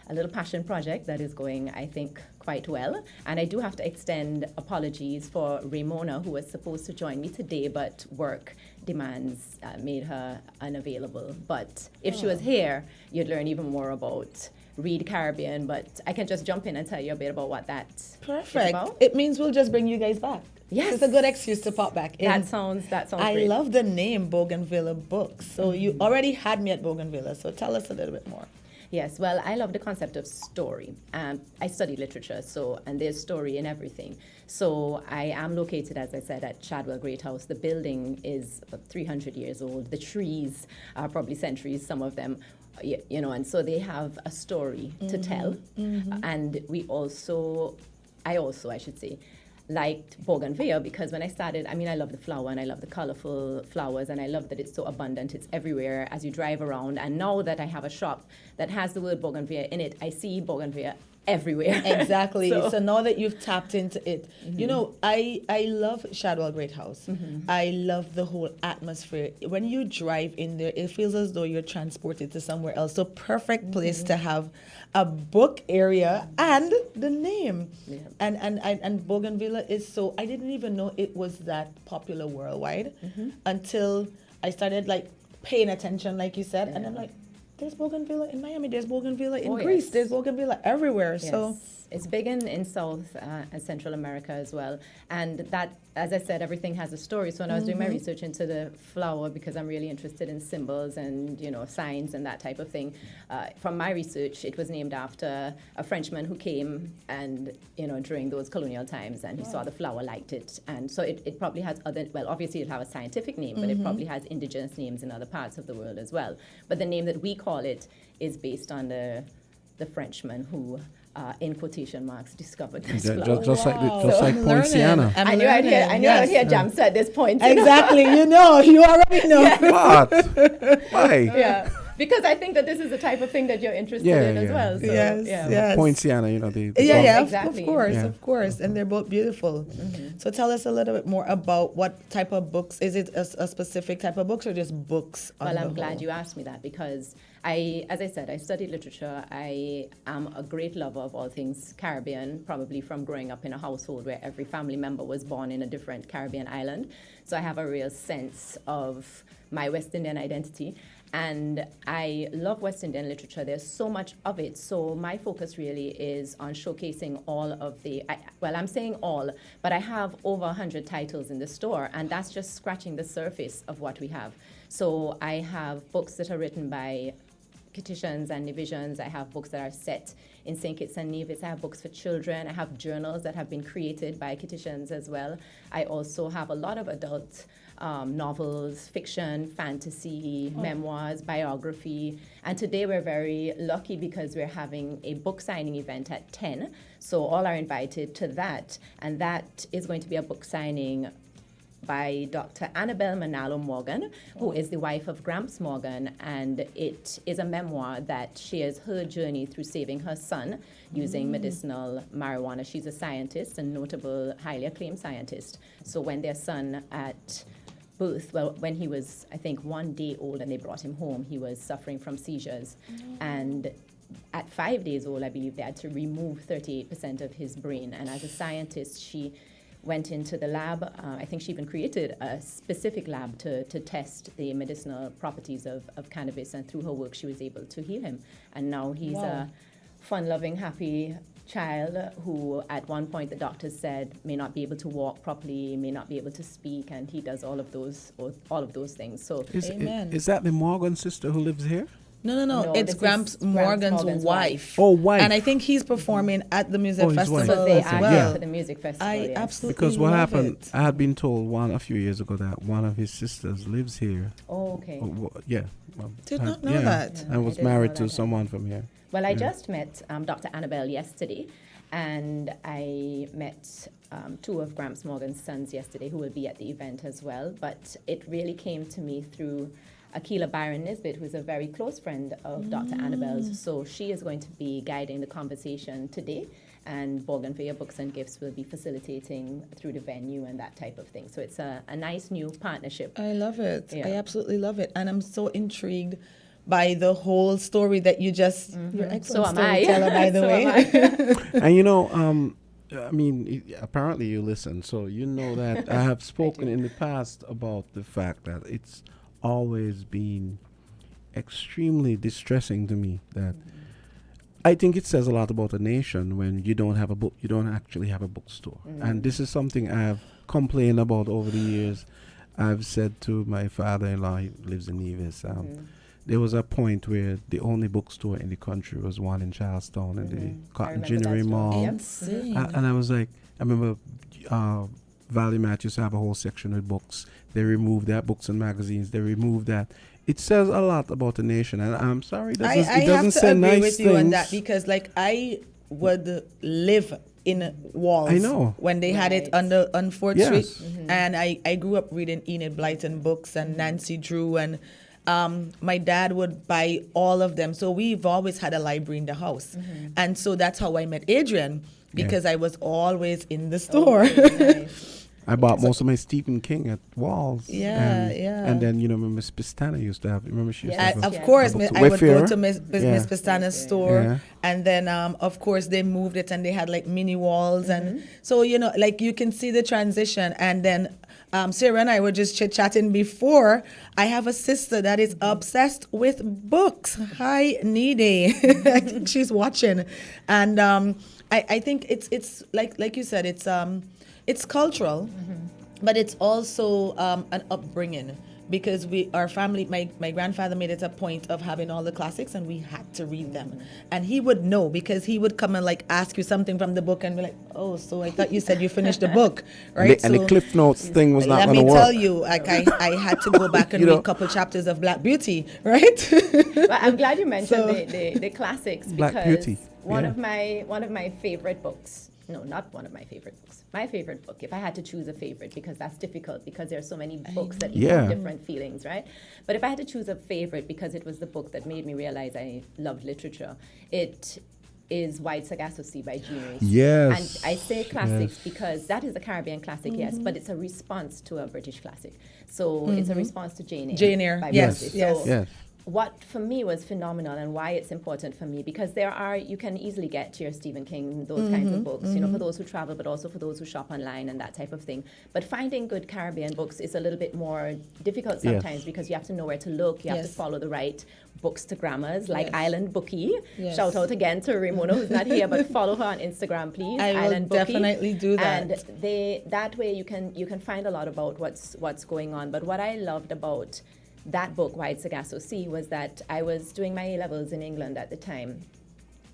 little passion project that is going, I think, quite well. And I do have to extend apologies for Ramona, who was supposed to join me today, but work demands made her unavailable. But if she was here, you'd learn even more about read Caribbean, but I can just jump in and tell you a bit about what that's Perfect. about. It means we'll just bring you guys back. Yes. It's a good excuse to pop back in. That sounds I great. love the name Bougainvillea Books. So you already had me at Bougainvillea, so tell us a little bit more. Yes, well, I love the concept of story. I study literature, and there's story in everything. So I am located, as I said, at Shadwell Great House. The building is about 300 years old. The trees are probably centuries, some of them, and so they have a story to tell. And I should say, liked Bougainvillea because when I started, I love the flower and I love the colorful flowers and I love that it's so abundant. It's everywhere as you drive around. And now that I have a shop that has the word Bougainvillea in it, I see Bougainvillea everywhere. Exactly. So now that you've tapped into it, I love Shadwell Great House. I love the whole atmosphere. When you drive in there, it feels as though you're transported to somewhere else. So perfect place to have a book area and the name. Yeah. And Bougainvillea is so, I didn't even know it was that popular worldwide until I started paying attention, like you said, and I'm like, there's Bougainvillea in Miami, there's Bougainvillea in Greece, there's Bougainvillea everywhere. Yes. So it's big in South and Central America as well. And that, as I said, everything has a story. So when I was doing my research into the flower, because I'm really interested in symbols and, signs and that type of thing, from my research, it was named after a Frenchman who came and, during those colonial times, and he saw the flower, liked it. And so it probably has obviously it'll have a scientific name, but it probably has indigenous names in other parts of the world as well. But the name that we call it is based on the Frenchman who, in quotation marks, discovered this flower. Just like Poinciana. I knew I'd hear Jams at this point. Exactly, you already know. What? Why? Yeah. Because I think that this is the type of thing that you're interested in as well. So, yes. Poinciana, Exactly. Of course. And they're both beautiful. So tell us a little bit more about what type of books. Is it a specific type of books or just books? Well, I'm glad you asked me that because as I said, I studied literature. I am a great lover of all things Caribbean, probably from growing up in a household where every family member was born in a different Caribbean island. So I have a real sense of my West Indian identity. And I love West Indian literature. There's so much of it. So my focus really is on showcasing all of I'm saying all, but I have over 100 titles in the store, and that's just scratching the surface of what we have. So I have books that are written by Kitishans and Nevisians. I have books that are set in St. Kitts and Nevis. I have books for children. I have journals that have been created by Kitishans as well. I also have a lot of adult novels, fiction, fantasy, memoirs, biography. And today we're very lucky because we're having a book signing event at 10. So all are invited to that. And that is going to be a book signing by Dr. Annabelle Manalo Morgan, who is the wife of Gramps Morgan, and it is a memoir that shares her journey through saving her son using medicinal marijuana. She's a scientist, a notable, highly acclaimed scientist. So when their son at birth, when he was, I think, 1 day old and they brought him home, he was suffering from seizures. And at 5 days old, I believe they had to remove 38% of his brain. And as a scientist, she went into the lab. I think she even created a specific lab to test the medicinal properties of cannabis. And through her work, she was able to heal him. And now he's a fun-loving, happy child who at one point the doctors said may not be able to walk properly, may not be able to speak, and he does all of those things. So is that the Morgan sister who lives here? No, it's Gramps Morgan's wife. Oh, wife. And I think he's performing at the music festival So they as are well. here for the music festival. I absolutely because what love happened, it. I had been told a few years ago that one of his sisters lives here. Oh, okay. Did not know that. I was married to someone from here. Well, I just met Dr. Annabelle yesterday, and I met two of Gramps Morgan's sons yesterday who will be at the event as well. But it really came to me through Akila Byron Nisbet, who is a very close friend of Dr. Annabelle's. So she is going to be guiding the conversation today, and Bougainvillea Books and Gifts will be facilitating through the venue and that type of thing. So it's a nice new partnership. I love it. Yeah. I absolutely love it. And I'm so intrigued by the whole story that you just, you're excellent storyteller, by the way. And I mean, apparently you listen, so you know that I have spoken in the past about the fact that it's always been extremely distressing to me that I think it says a lot about a nation when you don't have a book, you don't actually have a bookstore. And this is something I've complained about over the years. I've said to my father-in-law, he lives in Nevis, there was a point where the only bookstore in the country was one in Charlestown in the Cotton Ginnery Mall. And I was like, I remember Valley Matthews have a whole section with books. They removed that, books and magazines. They removed that. It says a lot about the nation, and I'm sorry, it doesn't say nice things. I have to agree with you on that, because like I would live in Walls. I know. When they had it on 4th Street. And I grew up reading Enid Blyton books and Nancy Drew, and my dad would buy all of them. So we've always had a library in the house. And so that's how I met Adrian, because I was always in the store. Nice. I bought most of my Stephen King at Walls. And then, you know, Miss Pistana used to have, remember she used to have of course, I would go to Miss Pistana's store. And then, of course, they moved it and they had like mini Walls. And so, you know, like you can see the transition. And then Sarah and I were just chit-chatting before. I have a sister that is obsessed with books. Hi, Needy. I think she's watching. And I think it's like you said, it's cultural, but it's also an upbringing, because our family, my grandfather made it a point of having all the classics, and we had to read them. And he would know, because he would come and like ask you something from the book and be like, oh, so I thought you said you finished the book, right? And the Cliff Notes thing was not going to work. Let me tell you, like I had to go back and read a couple chapters of Black Beauty, right? Well, I'm glad you mentioned the classics, Black because Beauty. One of my favorite books. No, not one of my favorite books. My favorite book, if I had to choose a favorite, because that's difficult, because there are so many books that have different feelings, right? But if I had to choose a favorite, because it was the book that made me realize I loved literature, it is White Sargasso Sea by Jean Rees. Yes. And I say classics because that is a Caribbean classic, yes, but it's a response to a British classic. So it's a response to Jane Eyre. Jane Eyre, yes. What for me was phenomenal, and why it's important for me, because you can easily get to your Stephen King, those kinds of books, you know, for those who travel, but also for those who shop online and that type of thing. But finding good Caribbean books is a little bit more difficult sometimes, because you have to know where to look, you have to follow the right bookstagrammers, like Island Bookie. Shout out again to Ramona, who's not here, but follow her on Instagram, please. I Island will Bookie. Definitely do that. And that way you can find a lot about what's going on. But what I loved about that book, White Sargasso Sea, was that I was doing my A-levels in England at the time,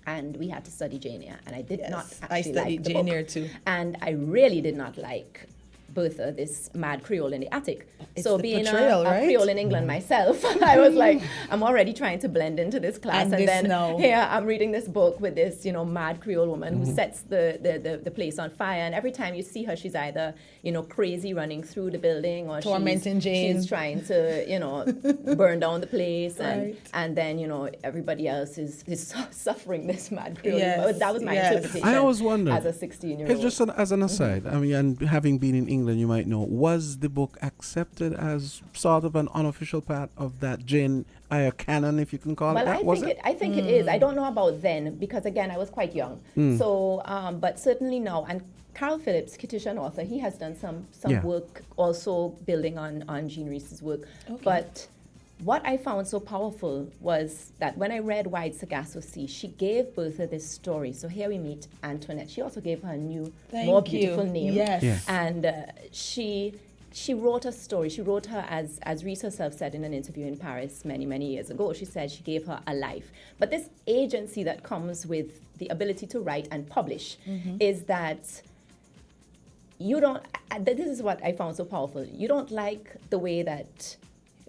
and we had to study Jane Eyre, and I did not actually like the book. I studied Jane Eyre too. And I really did not like Bertha, this mad Creole in the attic. So being a Creole in England myself, I was like, I'm already trying to blend into this class, and then here I'm reading this book with this, you know, mad Creole woman who sets the place on fire, and every time you see her, she's either, you know, crazy running through the building, or tormenting Jane. She's trying to, you know, burn down the place, and then, you know, everybody else is suffering this mad Creole. But that was my interpretation. I always wondered, as a 16-year-old. It's just as an aside, I mean, and having been in England, you might know, was the book accepted as sort of an unofficial part of that Jane Eyre canon, if you can call it that? I think it is. I don't know about then, because again, I was quite young. So, but certainly now, and Carl Phillips, Kittian author, he has done some work also building on Jean Rees's work. But what I found so powerful was that when I read White Sargasso Sea, she gave Bertha this story. So here we meet Antoinette. She also gave her a new, more beautiful name. Yes. And she wrote a story. She wrote her, as Rees herself said in an interview in Paris many, many years ago, she said she gave her a life. But this agency that comes with the ability to write and publish is that you don't, this is what I found so powerful. You don't like the way that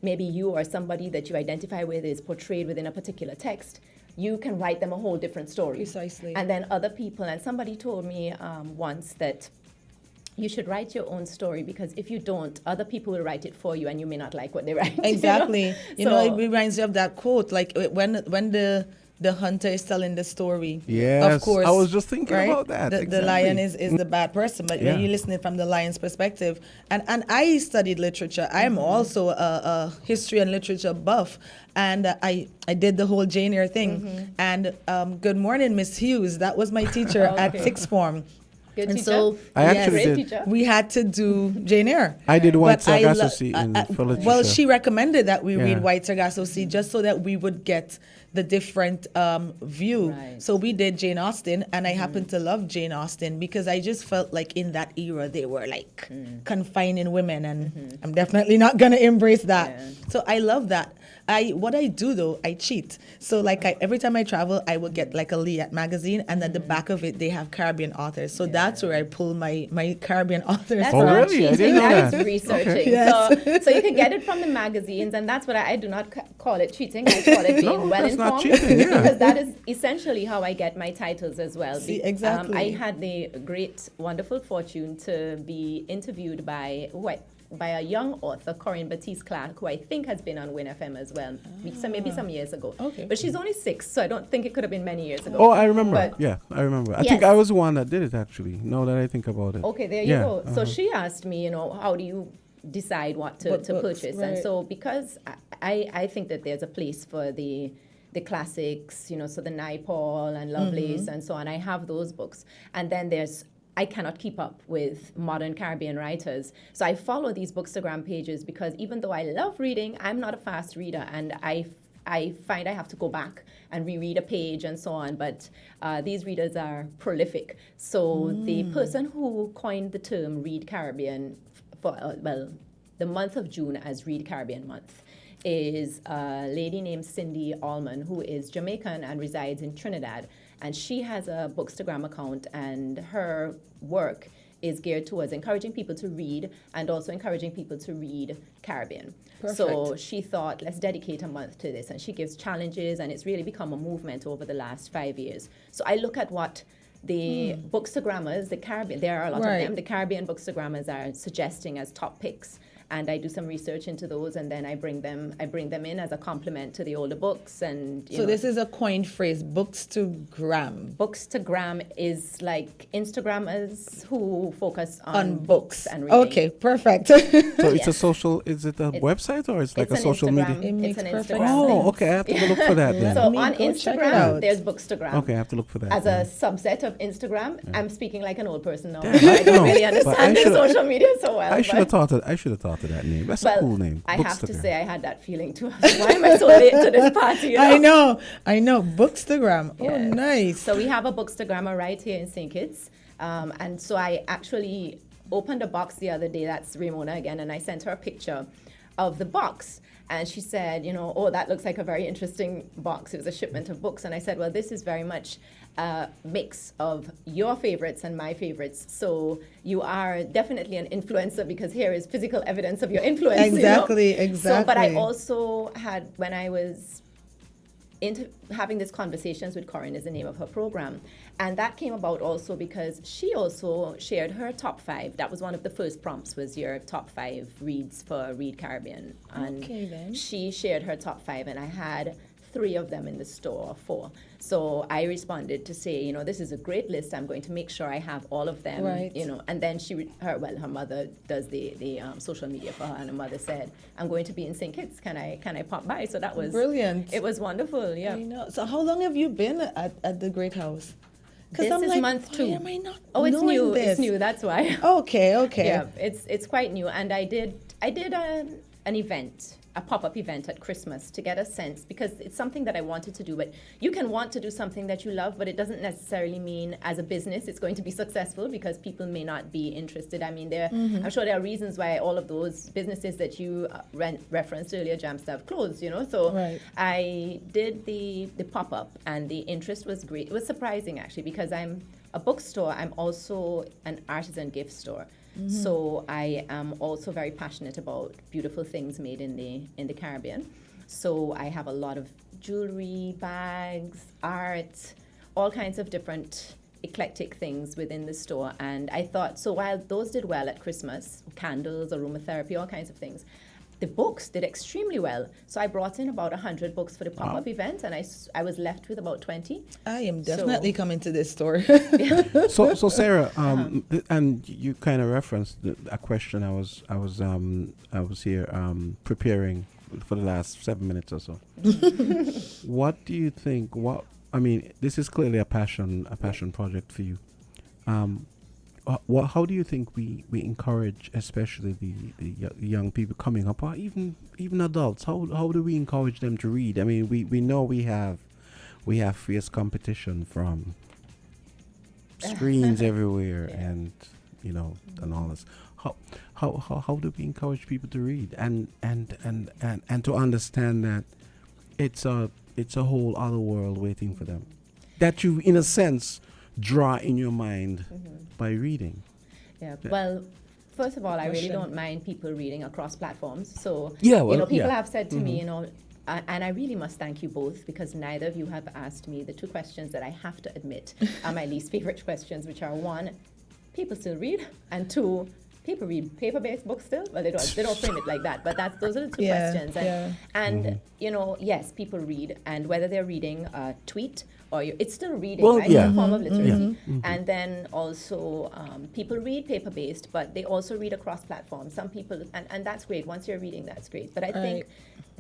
maybe you or somebody that you identify with is portrayed within a particular text. You can write them a whole different story. Precisely. And then other people, and somebody told me once that you should write your own story, because if you don't, other people will write it for you, and you may not like what they write. Exactly. You know, it reminds you of that quote, like when the hunter is telling the story. Yes, of course. I was just thinking about that. The lion is the bad person, but when you listen it from the lion's perspective. And I studied literature. I'm also a history and literature buff, and I did the whole Jane Eyre thing. And Good Morning, Miss Hughes, that was my teacher at sixth form. Good and teacher. so I actually did. We had to do Jane Eyre. I did White Sargasso Sea for literature. Well, she recommended that we read White Sargasso Sea just so that we would get the different view. So we did Jane Austen, and I happen to love Jane Austen because I just felt like in that era they were like confining women, and I'm definitely not gonna embrace that. So I love that. What I do though, I cheat. So like every time I travel, I will get like a Liat magazine, and at the back of it they have Caribbean authors. So that's where I pull my Caribbean authors That's from. not really? I cheating, didn't know that that. is researching. Okay. Yes. So you can get it from the magazines, and that's what I do not call it cheating. I call it being well that's not informed, cheating, yeah. because that is essentially how I get my titles as well. See, exactly. I had the great, wonderful fortune to be interviewed by a young author, Corinne Baptiste Clark, who I think has been on Win FM as well, maybe some years ago. Okay. But she's only 6, so I don't think it could have been many years ago. Oh, I remember. But I remember. I Yes. think I was the one that did it, actually, now that I think about it. Okay, there you go. So she asked me, how do you decide what to purchase? And so because I think that there's a place for the classics, so the Naipaul and Lovelace and so on. I have those books. And then I cannot keep up with modern Caribbean writers. So I follow these Bookstagram pages because even though I love reading, I'm not a fast reader, and I find I have to go back and reread a page and so on. But these readers are prolific. So the person who coined the term Read Caribbean for, the month of June as Read Caribbean Month is a lady named Cindy Allman, who is Jamaican and resides in Trinidad. And she has a Bookstagram account, and her work is geared towards encouraging people to read and also encouraging people to read Caribbean. Perfect. So she thought, let's dedicate a month to this. And she gives challenges, and it's really become a movement over the last 5 years. So I look at what the Bookstagrammers, the Caribbean, there are a lot of them, the Caribbean Bookstagrammers are suggesting as top picks. And I do some research into those, and then I bring them in as a complement to the older books. And So this is a coined phrase, Bookstagram. Bookstagram is like Instagrammers who focus on books and reading. Okay, perfect. So it's a social, is it a website or it's like a social media? It's an Instagram. Oh, okay, I have to go look for that then. So on Instagram, there's Bookstagram. Okay, I have to look for that. As a subset of Instagram, I'm speaking like an old person now. Damn, I don't no, really but understand the social media so well. I should have thought of that name. That's a cool name. I have to say I had that feeling too. Why am I so late to this party? I know. Bookstagram. Oh, nice. So we have a Bookstagrammer right here in St. Kitts. And so I actually opened a box the other day. That's Ramona again. And I sent her a picture of the box. And she said, oh, that looks like a very interesting box. It was a shipment of books. And I said, well, this is very much a mix of your favorites and my favorites. So you are definitely an influencer because here is physical evidence of your influence. Exactly. So, but I also had, when I was having these conversations with Corinne is the name of her program. And that came about also because she also shared her top 5. That was one of the first prompts, was your top 5 reads for Read Caribbean. And she shared her top 5, and I had 3 of them in the store, 4. So I responded to say, this is a great list. I'm going to make sure I have all of them, And then her mother does the social media for her, and her mother said, I'm going to be in St. Kitts. Can I pop by? So that was brilliant. It was wonderful. Yeah. I know. So how long have you been at the Great House? This I'm is like, month 2. why am I not it's new. this? It's new. That's why. Okay. Yeah, it's quite new, and I did an event, a pop-up event at Christmas to get a sense, because it's something that I wanted to do. But you can want to do something that you love, but it doesn't necessarily mean as a business it's going to be successful, because people may not be interested. I mean, I'm sure there are reasons why all of those businesses that you referenced earlier, Jamstaff, closed. So I did the pop-up, and the interest was great. It was surprising actually, because I'm a bookstore. I'm also an artisan gift store. So I am also very passionate about beautiful things made in the Caribbean. So I have a lot of jewelry, bags, art, all kinds of different eclectic things within the store. And I thought, so while those did well at Christmas, candles, aromatherapy, all kinds of things, the books did extremely well. So I brought in about 100 books for the pop-up event, and I was left with about 20. I am definitely coming to this store. So Sarah, and you kind of referenced a question I was here preparing for the last 7 minutes or so. What do you think? This is clearly a passion project for you. how do you think we encourage, especially the young people coming up, or even adults? How do we encourage them to read? I mean, we know we have fierce competition from screens everywhere, and and all this. How do we encourage people to read and to understand that it's a whole other world waiting for them, that you in a sense draw in your mind by reading? Yeah. Well, first of all, I really don't mind people reading across platforms. So people have said to me, and I really must thank you both, because neither of you have asked me the two questions that I have to admit are my least favorite questions, which are: one, people still read, and two, people read paper-based books still. Well, they don't frame it like that, but those are the two questions. And yes, people read, and whether they're reading a tweet or it's still reading, right? It's a form of literacy. And then also people read paper-based, but they also read across platforms. Some people, and that's great. Once you're reading, that's great. But I think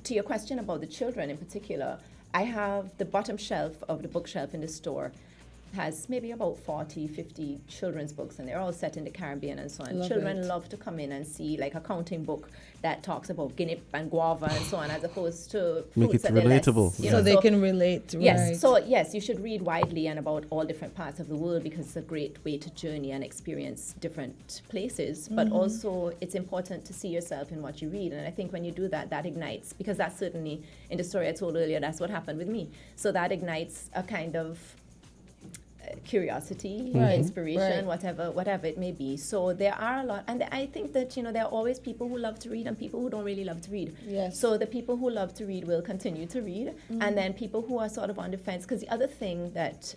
to your question about the children in particular, I have the bottom shelf of the bookshelf in the store has maybe about 40, 50 children's books, and they're all set in the Caribbean and so on. Children love to come in and see like a counting book that talks about guinea and guava and so on, as opposed to make it relatable. So they can relate. Yes. Right. So yes, you should read widely and about all different parts of the world, because it's a great way to journey and experience different places. But also it's important to see yourself in what you read. And I think when you do that, that ignites, because that's certainly in the story I told earlier, that's what happened with me. So that ignites a kind of curiosity, inspiration, whatever it may be. So there are a lot, and I think that there are always people who love to read and people who don't really love to read. Yes. So the people who love to read will continue to read, and then people who are sort of on the fence, because the other thing that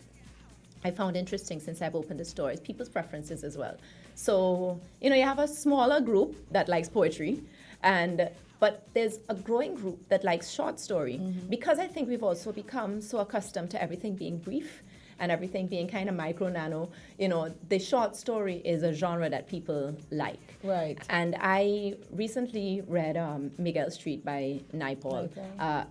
I found interesting since I've opened the store is people's preferences as well. So you have a smaller group that likes poetry, but there's a growing group that likes short story, because I think we've also become so accustomed to everything being brief and everything being kind of micro nano. The short story is a genre that people like. Right. And I recently read Miguel Street by Naipaul.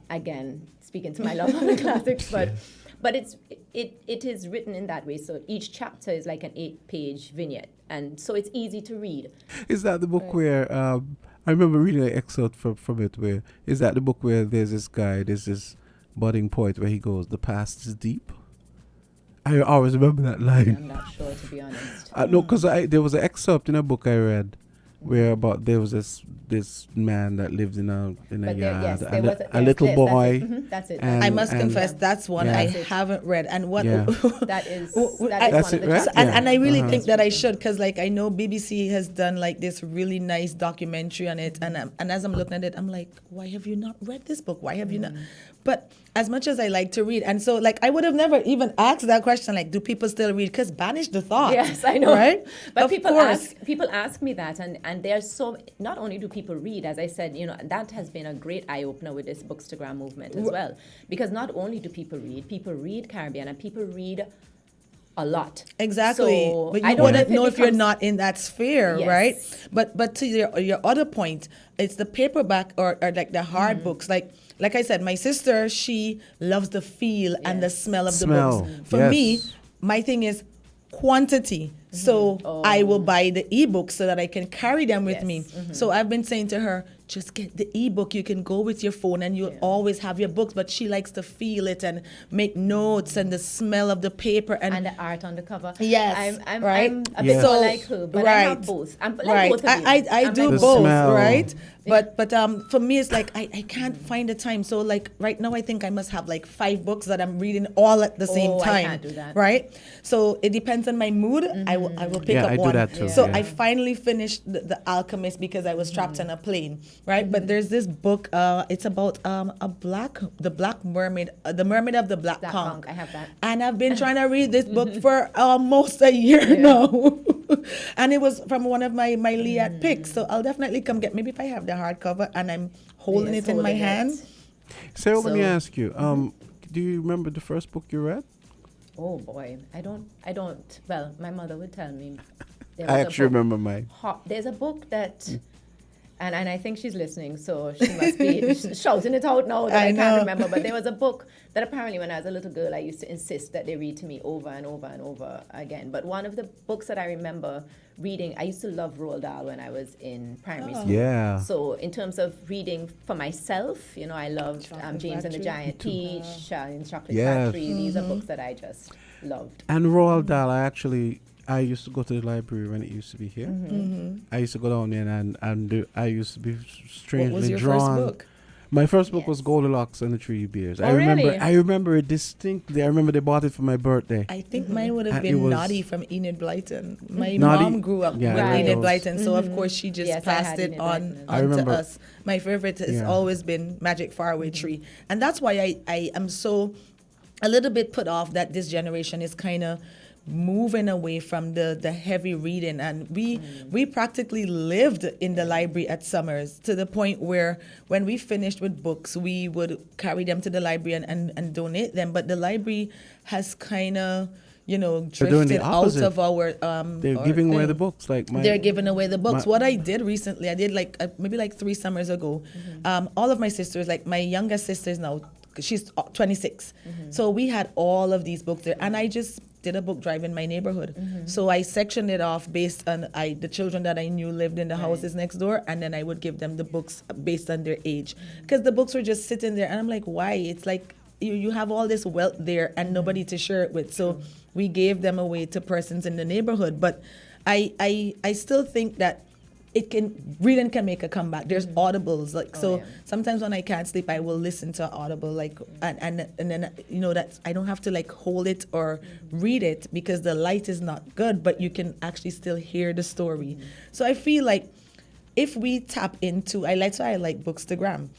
Again, speaking to my love of the classics, but it is written in that way. So each chapter is like an 8-page vignette, and so it's easy to read. Is that the book where I remember reading an excerpt from it? Where is that the book where there's this budding poet where he goes, "The past is deep"? I always remember that line. I'm not sure, to be honest. No, because there was an excerpt in a book I read where there was this man that lived in a yard, and a little boy. That's it. I must confess, that's one I haven't read, and what that is one of the right? And I really think that I should, because like I know BBC has done like this really nice documentary on it, and as I'm looking at it, I'm like, why have you not read this book? Why have you not? But as much as I like to read, and so like I would have never even asked that question, like, do people still read? Because banish the thought. Yes, I know. Right? But people ask me that, and there's so, not only do people read, as I said, that has been a great eye opener with this Bookstagram movement as well, because not only do people read Caribbean, and people read a lot. Exactly. So but you wouldn't know if you're not in that sphere, right? But to your other point, it's the paperback or like the hard books. Like I said, my sister, she loves the feel and the smell of the books. For me, my thing is quantity. So I will buy the ebooks so that I can carry them with me. So I've been saying to her, just get the ebook. You can go with your phone and you'll always have your books. But she likes to feel it and make notes and the smell of the paper and the art on the cover. Yes, I'm a bit more like her, but I have both. I'm like both of you. I do like both, right? But for me, it's like I can't find the time. So like right now, I think I must have like 5 books that I'm reading all at the same time. I can't do that. Right? So it depends on my mood. I will pick up one. I do that too. So I finally finished the Alchemist because I was trapped on a plane. Right? But there's this book. It's about the Black Mermaid, the Mermaid of the Black Conch. I have that. And I've been trying to read this book for almost a year now. And it was from one of my Liat picks. So I'll definitely come get, maybe if I have the hardcover and I'm holding it in my hand. Sarah, let me ask you, do you remember the first book you read? Oh boy, I don't. Well, my mother would tell me. I actually remember mine. There's a book that And I think she's listening, so she must be shouting it out now that I can't remember. But there was a book that apparently when I was a little girl, I used to insist that they read to me over and over and over again. But one of the books that I remember reading, I used to love Roald Dahl when I was in primary school. Yeah. So in terms of reading for myself, you know, I loved James and the Giant Peach, Charlie and the Chocolate Factory. These are books that I just loved. And Roald Dahl, I used to go to the library when it used to be here. I used to go down there and I used to be strangely what was your drawn. first book? My first book was Goldilocks and the Three Bears. Oh, really? I remember it distinctly. I remember they bought it for my birthday. I think mine would have been Noddy from Enid Blyton. My Noddy? mom grew up with Enid Blyton, so of course she just passed it on to us. My favorite has always been Magic Faraway Tree. And that's why I am so a little bit put off that this generation is kind of moving away from the heavy reading, and we practically lived in the library at Summers to the point where when we finished with books we would carry them to the library and donate them, but the library has kind of drifted out of our they're giving away the books they're giving away the books. What I did recently, I did maybe 3 summers ago, all of my sisters, like my youngest sister is now, she's 26, so we had all of these books there, and I just did a book drive in my neighborhood. So I sectioned it off based on the children that I knew lived in the houses next door, and then I would give them the books based on their age, because the books were just sitting there, and I'm like, why? It's like you have all this wealth there and nobody to share it with. So we gave them away to persons in the neighborhood. But I still think that reading can make a comeback. There's audibles, sometimes when I can't sleep, I will listen to Audible, and then that I don't have to hold it or read it because the light is not good, but you can actually still hear the story. So I feel like if we tap into, I like Bookstagram,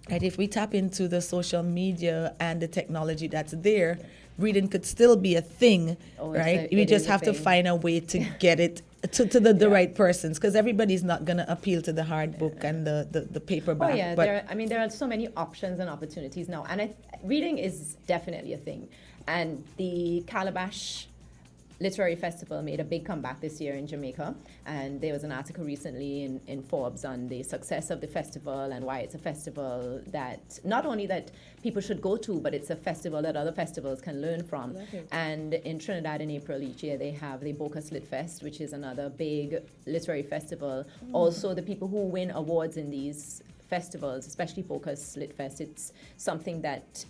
right? If we tap into the social media and the technology that's there, reading could still be a thing, right? We just have to find a way to get it to the right persons, because everybody's not going to appeal to the hard book and the paperback. Oh yeah, there are so many options and opportunities now, and reading is definitely a thing. And the Calabash Literary Festival made a big comeback this year in Jamaica, and there was an article recently in Forbes on the success of the festival and why it's a festival that not only that people should go to, but it's a festival that other festivals can learn from. And in Trinidad in April each year they have the Bocas Lit Fest, which is another big literary festival. Also the people who win awards in these festivals, especially Bocas Lit Fest, it's something that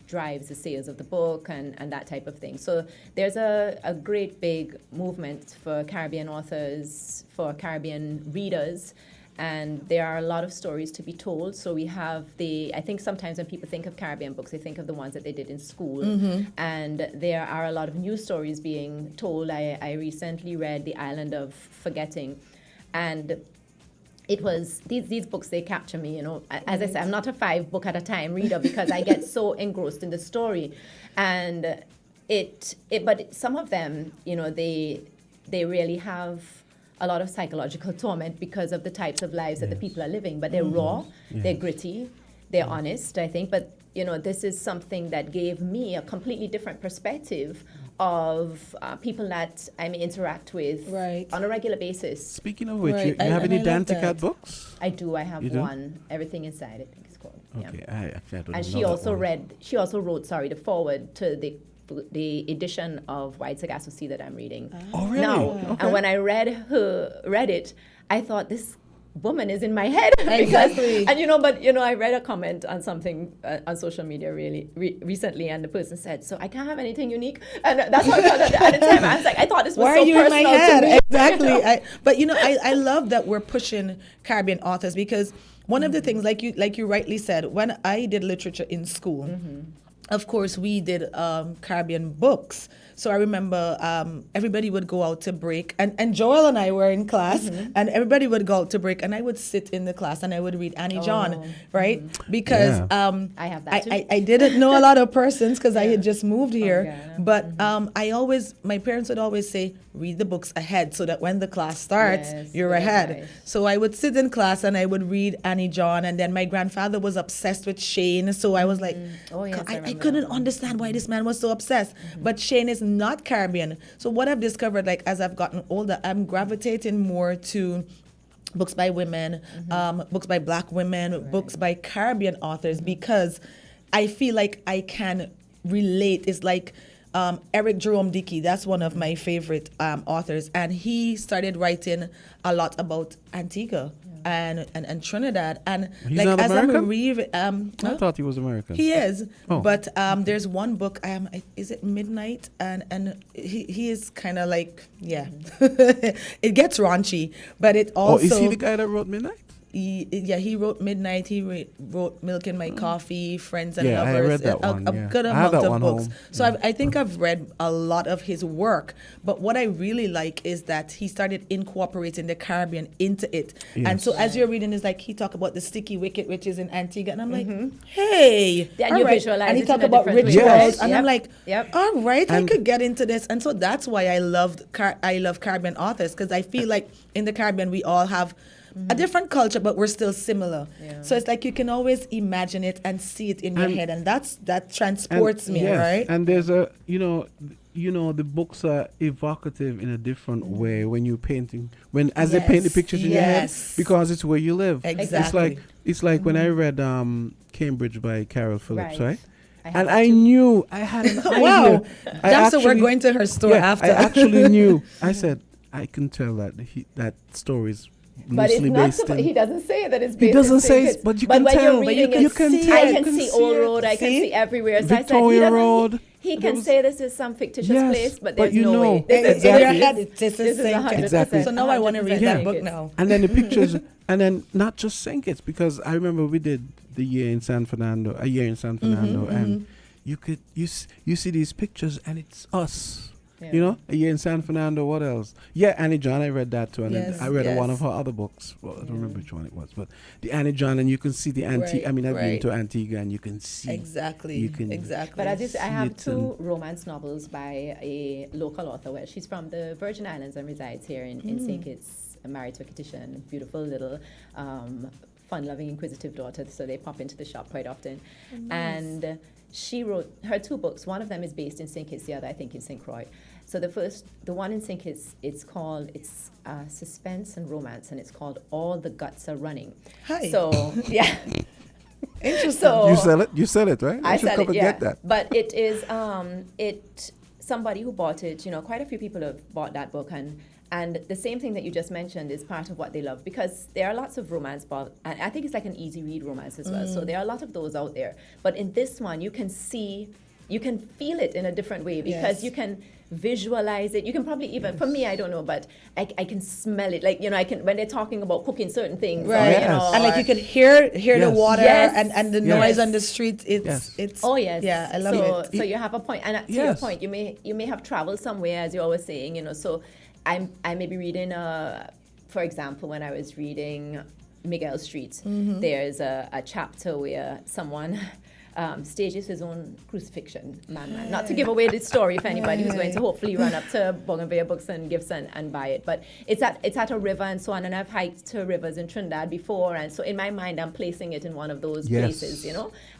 drives the sales of the book and that type of thing. So there's a great big movement for Caribbean authors, for Caribbean readers, and there are a lot of stories to be told. So we have I think sometimes when people think of Caribbean books, they think of the ones that they did in school, and there are a lot of new stories being told. I recently read The Island of Forgetting, and it was these books, they capture me, as I said, I'm not a 5 book at a time reader because I get so engrossed in the story, and but some of them, they really have a lot of psychological torment because of the types of lives that the people are living, but they're raw, they're gritty, they're honest, I think. But this is something that gave me a completely different perspective of people that I may interact with on a regular basis. Speaking of which, you have any Danticat books? I do. I have one. Everything Inside, I think it's called. Okay, yeah. I don't and know she also one. She also wrote the foreword to the edition of White Sargasso Sea that I'm reading. Oh, really? Now, okay. And when I read it, I thought this woman is in my head. Exactly. And I read a comment on something on social media recently, and the person said, "So I can't have anything unique," and that's how I felt at the time. I was like, I thought this was Why so are you personal in my head? to me. Exactly. But I love that we're pushing Caribbean authors, because one of the things, like you rightly said, when I did literature in school, of course we did Caribbean books. So I remember everybody would go out to break, and Joel and I were in class, and everybody would go out to break, and I would sit in the class and I would read Annie John, right? Because I have that too. I didn't know a lot of persons because I had just moved here, but my parents would always say, read the books ahead so that when the class starts, you're ahead. Right. So I would sit in class and I would read Annie John, and then my grandfather was obsessed with Shane, so I was like, I couldn't understand why this man was so obsessed. But Shane is not Caribbean. So what I've discovered, as I've gotten older, I'm gravitating more to books by women, books by Black women, books by Caribbean authors, because I feel like I can relate. It's like Eric Jerome Dickey, that's one of my favorite authors, and he started writing a lot about Antigua and Trinidad, and He's like not as American? I'm reading, I thought he was American. he is, Oh. but there's one book, is it Midnight, and he is kind of like, it gets raunchy, but it also. Is he the guy that wrote Midnight? He wrote Midnight. He wrote Milk in My Coffee, Friends and Yeah, I Lovers. read that one, a yeah. good I have amount that of one books. home. So I think I've read a lot of his work. But what I really like is that he started incorporating the Caribbean into it. Yes. And so as you're reading, it's like he talked about the sticky wicket witches in Antigua, and I'm like, hey, Then you all right. visualize And he it talked in a about different way, rituals, right? and I'm like, Yep. all right, I And- could get into this. And so that's why I love Caribbean authors, because I feel like in the Caribbean we all have a different culture, but we're still similar. So it's like you can always imagine it and see it in your head, and that transports me, yes, right? And there's the books are evocative in a different way when you're painting, as they paint the pictures in your head, Yes. because it's where you live. Exactly. It's like when I read Cambridge by Carol Phillips, right? have I knew I had an idea. Wow. I So we're going to her store after. I actually knew. I said, I can tell that that story is But it's loosely not. based in. He doesn't say that it's based. He doesn't in say, St. Kitts. but you but can when tell. You're reading You it, can I tell. can see Old Road. I can see everywhere. So Victoria I said, Road. He can say this is some fictitious Yes, place, but but there's you no know. way. This is In your Exactly. head, this is St. 100%. Exactly. So now I want to read 100% that St. book Kitts. now. And then the pictures, and then not just St. Kitts, because I remember we did a year in San Fernando, and you see these pictures, and it's us. Yeah. You know, a year in San Fernando. What else? Yeah, Annie John. I read that too, and then Yes, I read one yes. of her other books. Well, I don't remember which one it was, but the Annie John, and you can see the Antigua. Right, I mean, I've been right. to Antigua, and you can see Exactly. You can exactly. But I have it two romance novels by a local author. Well, she's from the Virgin Islands and resides here in St. Kitts, married to a Kittitian, beautiful little fun-loving, inquisitive daughter, so they pop into the shop quite often. And she wrote her two books. One of them is based in St. Kitts, the other, I think, in St. Croix. So the one in St. Kitts, it's suspense and romance, and it's called All the Guts Are Running. Hi. So, yeah. Interesting. So, you sell it, right? I should sell come it, and yeah. get that. But it is somebody who bought it. Quite a few people have bought that book, and the same thing that you just mentioned is part of what they love, because there are lots of romance, but and I think it's like an easy read romance as well. So there are a lot of those out there. But in this one, you can feel it in a different way, because you can visualize it. You can probably even, for me, I don't know, but I can smell it. Like, I can, when they're talking about cooking certain things. Right. Or, And like you could hear the water Yes. and the noise on the street. It's Oh yes. Yeah, I love it. So you have a point, and to your point, you may have traveled somewhere, as you're always saying. So I may be reading for example, when I was reading Miguel Street, there's a chapter where someone stages his own crucifixion. Man. Not to give away the story for anybody who's going to hopefully run up to Bougainvillea Books and Gifts and buy it. But it's at a river and so on, and I've hiked to rivers in Trinidad before, and so in my mind I'm placing it in one of those places.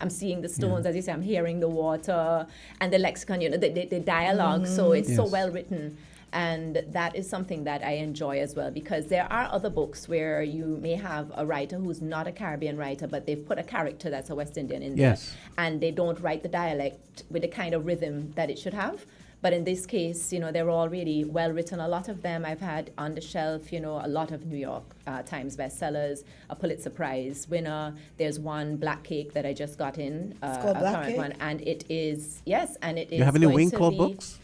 I'm seeing the stones, as you say, I'm hearing the water and the lexicon, the dialogue. So it's so well written. And that is something that I enjoy as well, because there are other books where you may have a writer who's not a Caribbean writer, but they've put a character that's a West Indian in there. And they don't write the dialect with the kind of rhythm that it should have. But in this case, they're all really well written. A lot of them I've had on the shelf, a lot of New York Times bestsellers, a Pulitzer Prize winner. There's one, Black Cake, that I just got in, it's called a Black current Cake? one. And it is, and it is You have any going Wing to Club be, books?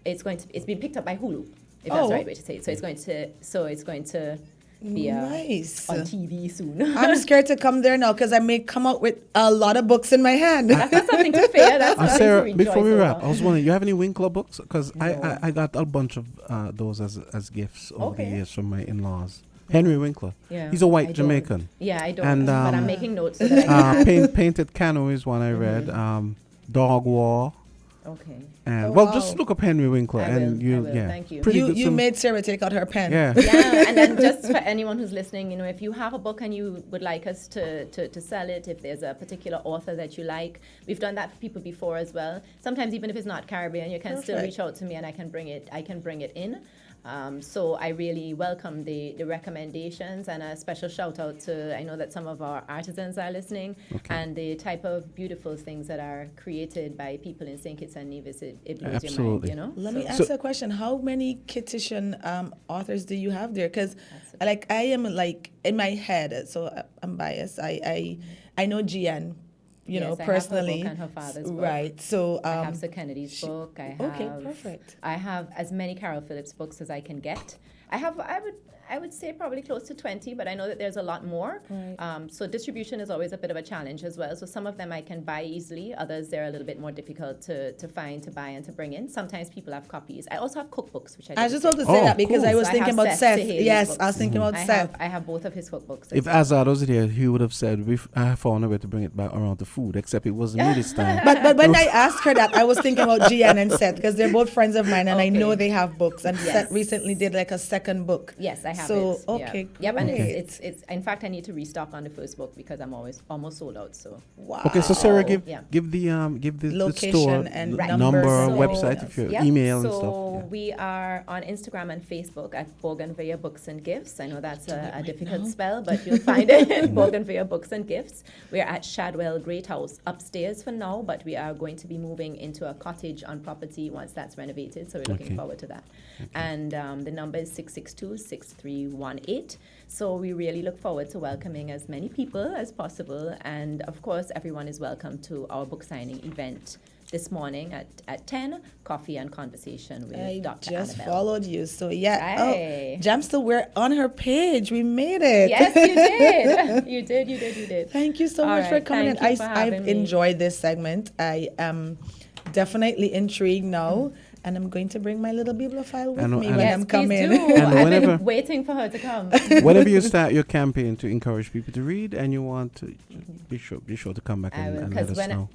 It's been picked up by Hulu, if that's the right way to say it. So it's going to be nice on TV soon. I'm scared to come there now, because I may come out with a lot of books in my hand. That's not something to fear. That's something Sarah, to rejoice before we wrap, over. I was wondering, you have any Wing Club books? Because I got a bunch of those as gifts over the years from my in-laws. Henry Winkler. Yeah, he's a white I Jamaican. Yeah, I don't. And, but I'm making notes so that I can. Painted Canoe is one I read. Dog War. Okay. And wow. just look up Henry Winkler, I will. Thank you. You made Sarah take out her pen. Yeah. Yeah, and then just for anyone who's listening, if you have a book and you would like us to sell it, if there's a particular author that you like, we've done that for people before as well. Sometimes even if it's not Caribbean, you can still reach out to me and I can bring it in. So I really welcome the recommendations, and a special shout out to, I know that some of our artisans are listening, and the type of beautiful things that are created by people in St. Kitts and Nevis, it blows your mind, you know? Let me ask a question. How many Kittitian authors do you have there? Because like I am like in my head, so I'm biased. I know Gian, you know, personally. I have her book and her father's book. Right. So I have Sir Kennedy's book. I have, perfect. I have as many Carol Phillips books as I can get. I would say probably close to 20, but I know that there's a lot more. Right. So distribution is always a bit of a challenge as well. So some of them I can buy easily. Others, they're a little bit more difficult to find, to buy, and to bring in. Sometimes people have copies. I also have cookbooks, which I just want to say that because I was thinking about Seth. Yes, I was thinking about Seth. I have both of his cookbooks. If Azard was here, he would have said, I found a way to bring it back around to food, except it wasn't me this time. But when I asked her that, I was thinking about Gian and Seth because they're both friends of mine, and I know they have books. And Seth recently did like a second book. Yes, I have so, it. Okay, Yep, and it's in fact I need to restock on the first book because I'm almost sold out. So okay, so Sarah, give the location store and number, website, if your email and stuff. So we are on Instagram and Facebook at Bougainvillea Books and Gifts. I know that's a difficult spell, but you'll find it. Bougainvillea Books and Gifts. We are at Shadwell Great House upstairs for now, but we are going to be moving into a cottage on property once that's renovated. So we're looking forward to that. Okay. And the number is 662-6318. So we really look forward to welcoming as many people as possible. And of course, everyone is welcome to our book signing event this morning at 10, coffee and conversation with Dr. Just Annabelle. Followed you. So yeah. Hey. Oh, Jamsta, we're on her page. We made it. Yes, you did. you did. Thank you so much for coming in. I've enjoyed this segment. I am definitely intrigued now. And I'm going to bring my little bibliophile with me when I'm coming. I've been waiting for her to come. Whenever you start your campaign to encourage people to read, and you want to be sure to come back and let us know.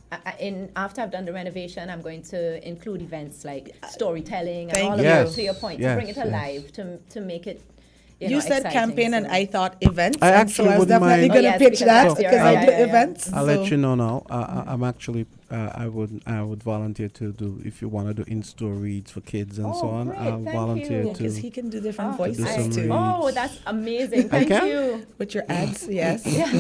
After I've done the renovation, I'm going to include events like storytelling and all of that. To your point, to bring it alive, to make it. You said campaign, and I thought events. I actually was definitely going to pitch that because I do events. I'll let you know now. I'm actually. I would volunteer to do, if you want to do in-store reads for kids and so on. I'll volunteer to. Because he can do different voices too. Oh, that's amazing! Thank you. With your ads, yes. Yeah,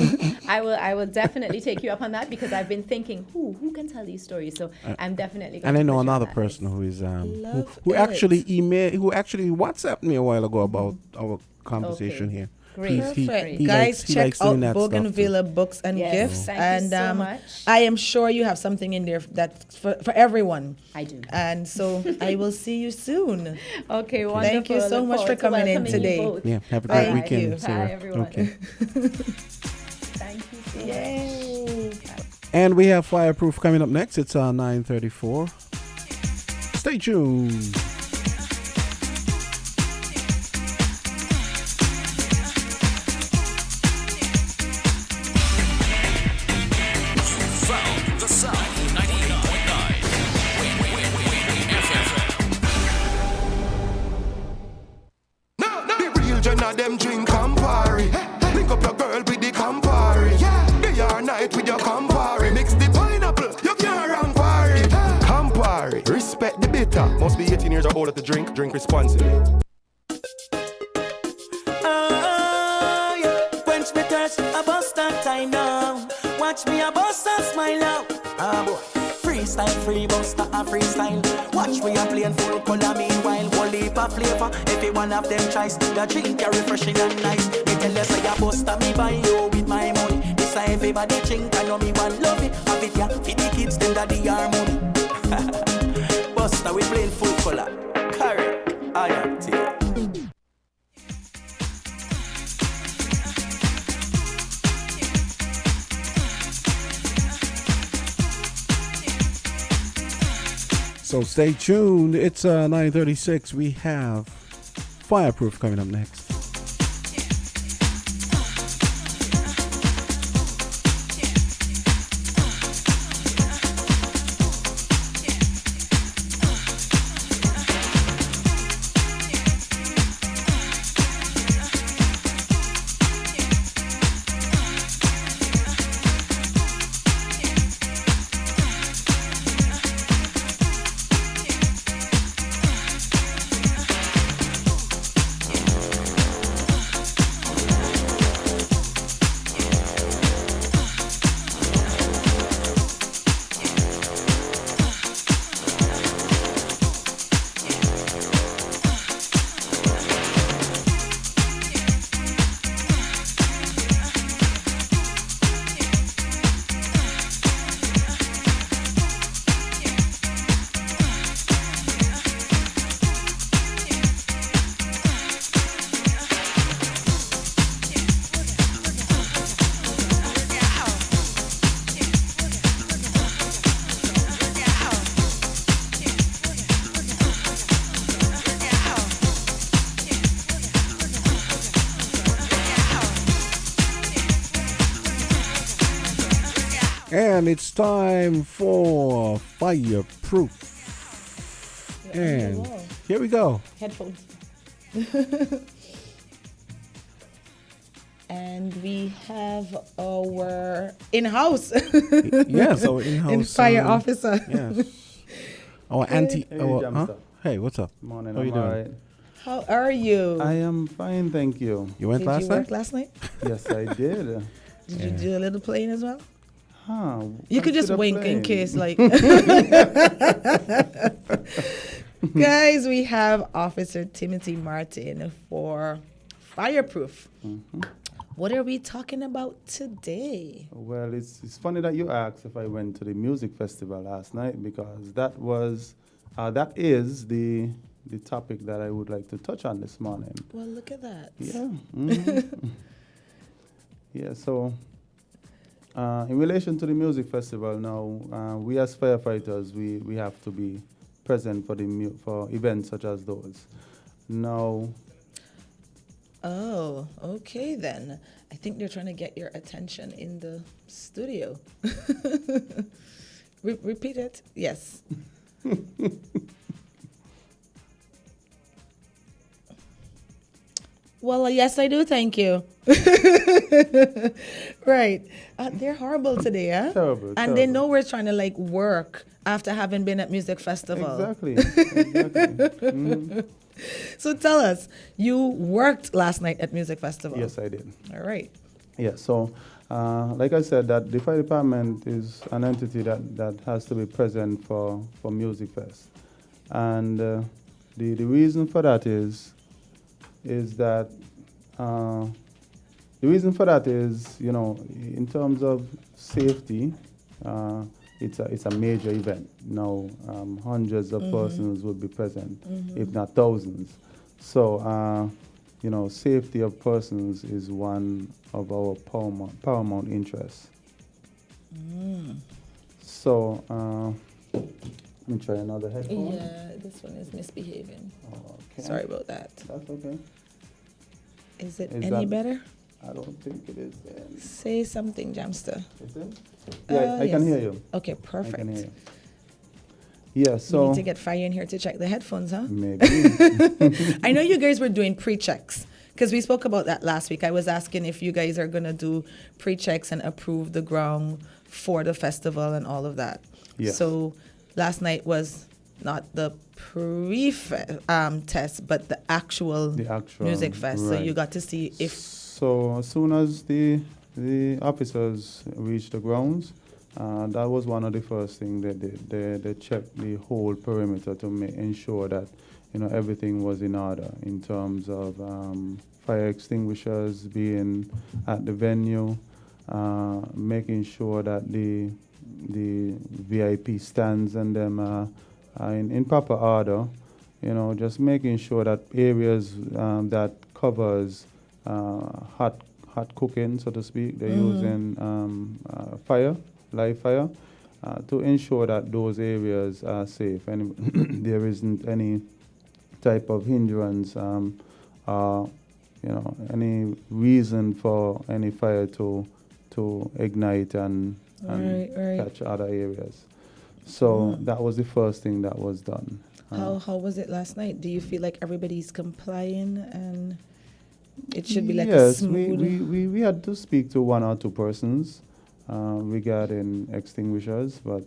I will definitely take you up on that because I've been thinking, who can tell these stories? So I'm definitely. And I know another person who is who actually WhatsApped me a while ago about our conversation here. Great. Perfect. Guys, check out Bougainvillea Books and Gifts. Thank you so much. I am sure you have something in there that's for everyone. I do. And so I will see you soon. Okay, wonderful. Thank you so much for coming in today. Yeah, have a great weekend, Sarah. Bye, everyone. Okay. Thank you so much. Yay. And we have Fireproof coming up next. It's 9:34. Stay tuned. Them drink Campari. Link up your girl with the Campari. Day or night with your Campari. Mix the pineapple, you can't run party. Campari, respect the bitter. Must be 18 years or older to drink responsibly. Quench me thirst, I bust that time now. Watch me, I bust that smile out. Boy. Freestyle, free buster, a freestyle. Watch we are playing full color, meanwhile, whole heap of flavor. Every one of them tries, the drink are refreshing and nice. Me tell you, say, I buster, me buy you with my money. This is everybody drink, I know me one love it. Have it, yeah, feed the kids, them daddy harmony. Buster, we playing full color. Correct, I am too. So stay tuned. It's 9:36. We have Fireproof coming up next. And it's time for Fireproof. And here we go. Headphones. And we have our in-house. Yes, our in-house fire officer. Yes. Our auntie. Hey, what's up? Morning. How you doing? Right. How are you? I am fine, thank you. You went last Did you night? work last night? Yes, I did. Did you do a little playing as well? Huh. You could just wink in case, like. Guys, we have Officer Timothy Martin for Fireproof. Mm-hmm. What are we talking about today? Well, it's funny that you asked if I went to the music festival last night, because that is the topic that I would like to touch on this morning. Well, look at that. Yeah. Mm-hmm. Yeah. So, in relation to the music festival, now we as firefighters we have to be present for for events such as those. Now. Oh, okay then. I think they're trying to get your attention in the studio. Repeat it. Yes. Well, yes, I do. Thank you. Right. They're horrible today, huh? Terrible. And they know we're trying to like work after having been at music festival. Exactly. Mm-hmm. So tell us, you worked last night at music festival. Yes, I did. All right. Yeah. So, like I said, that the fire department is an entity that has to be present for Music Fest, and the reason for that is that in terms of safety, it's a major event. Now, hundreds of persons will be present, if not thousands. So, safety of persons is one of our paramount interests. So, let me try another headphone. Yeah, this one is misbehaving. Okay. Sorry about that. That's okay. Is it any better? I don't think it is. Say something, Jamster. Is it? Yeah, I can hear you. Okay, perfect. I can hear you. Yeah, so we need to get Fire in here to check the headphones, huh? Maybe. I know you guys were doing pre-checks because we spoke about that last week. I was asking if you guys are gonna do pre-checks and approve the ground for the festival and all of that. Yes. So last night was not the test, but the actual music fest. Right. So you got to see if. So as soon as the officers reached the grounds, that was one of the first things they did. They checked the whole perimeter to ensure that everything was in order in terms of fire extinguishers being at the venue, making sure that the VIP stands and them are in proper order. Just making sure that areas that covers hot cooking, so to speak, they're using live fire, to ensure that those areas are safe and there isn't any type of hindrance, any reason for any fire to ignite and catch other areas. So that was the first thing that was done. How was it last night? Do you feel like everybody's complying and it should be like a smooth? Yes, we had to speak to one or two persons regarding extinguishers, but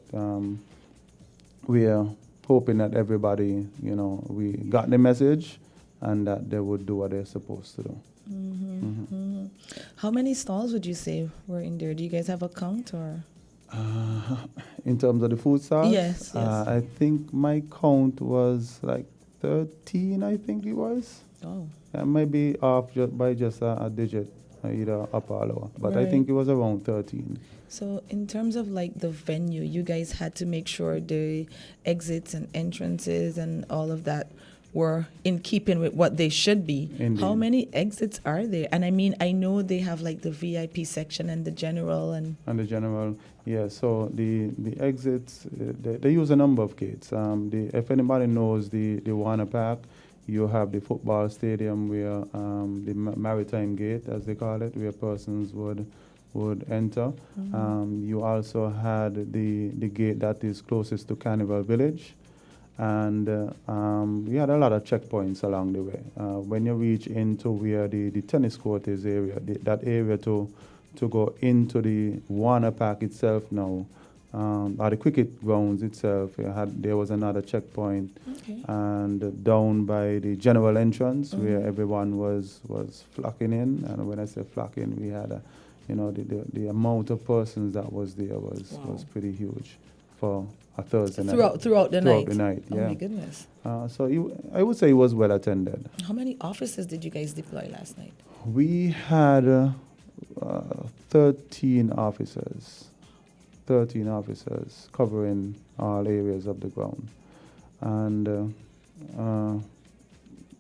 we are hoping that everybody, we got the message and that they would do what they're supposed to do. How many stalls would you say were in there? Do you guys have a count or? In terms of the food stalls? Yes. I think my count was like 13, I think it was. Oh. That might be off by just a digit, either up or lower. But I think it was around 13. So in terms of like the venue, you guys had to make sure the exits and entrances and all of that were in keeping with what they should be. Indeed. How many exits are there? And I mean, I know they have like the VIP section and the general and the general, yeah. So the exits, they use a number of gates. If anybody knows the Warner Park, you have the football stadium where the Maritime Gate, as they call it, where persons would would enter. You also had the gate that is closest to Carnival Village. And we had a lot of checkpoints along the way. When you reach into where the tennis court is area, that area to go into the Warner Park itself now, or the cricket grounds itself, there was another checkpoint. Okay. And down by the general entrance where everyone was flocking in. And when I say flocking, we had the amount of persons that was there was pretty huge for a Thursday night. Throughout the night? Throughout the night, yeah. Oh my goodness. So I would say it was well attended. How many officers did you guys deploy last night? We had 13 officers. 13 officers covering all areas of the ground. And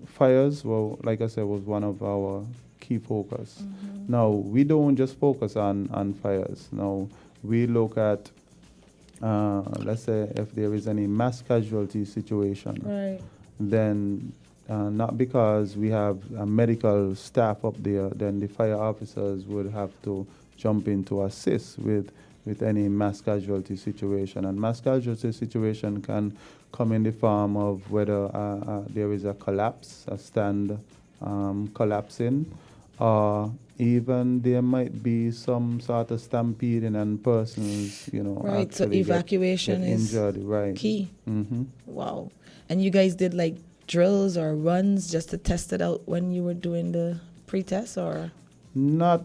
fires, well, like I said, was one of our key focus. Now, we don't just focus on fires. Now, we look at, let's say, if there is any mass casualty situation, then not because we have a medical staff up there, then the fire officers would have to jump in to assist with any mass casualty situation. And mass casualty situation can come in the form of whether there is a collapse, a stand collapsing, or even there might be some sort of stampeding and persons, Right, so evacuation get injured, right. Key. Wow. And you guys did like drills or runs just to test it out when you were doing the pre-test, or? Not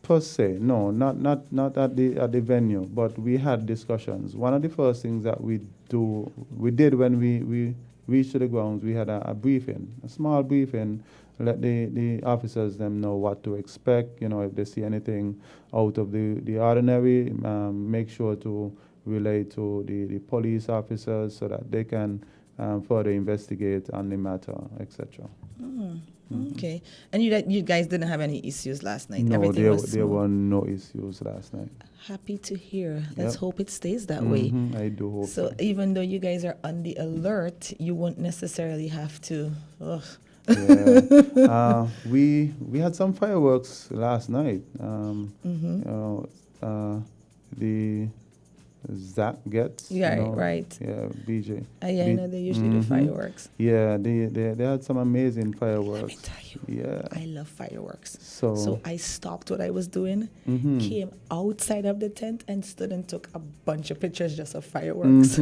per se, no, not at the venue, but we had discussions. One of the first things that we did when we reached the grounds, we had a briefing, a small briefing, let the officers them know what to expect, if they see anything out of the ordinary, make sure to relay to the police officers so that they can further investigate on the matter, etc. Okay. And you guys didn't have any issues last night? No, Everything was there smooth? were no issues last night. Happy to hear. Let's hope it stays that way. I do hope so. Even though you guys are on the alert, you won't necessarily have to... Yeah. We had some fireworks last night. The Zach gets. Right. Yeah, BJ. I know they usually do fireworks. Yeah, they had some amazing fireworks. Let me tell you. Yeah. I love fireworks. So I stopped what I was doing, came outside of the tent and stood and took a bunch of pictures just of fireworks.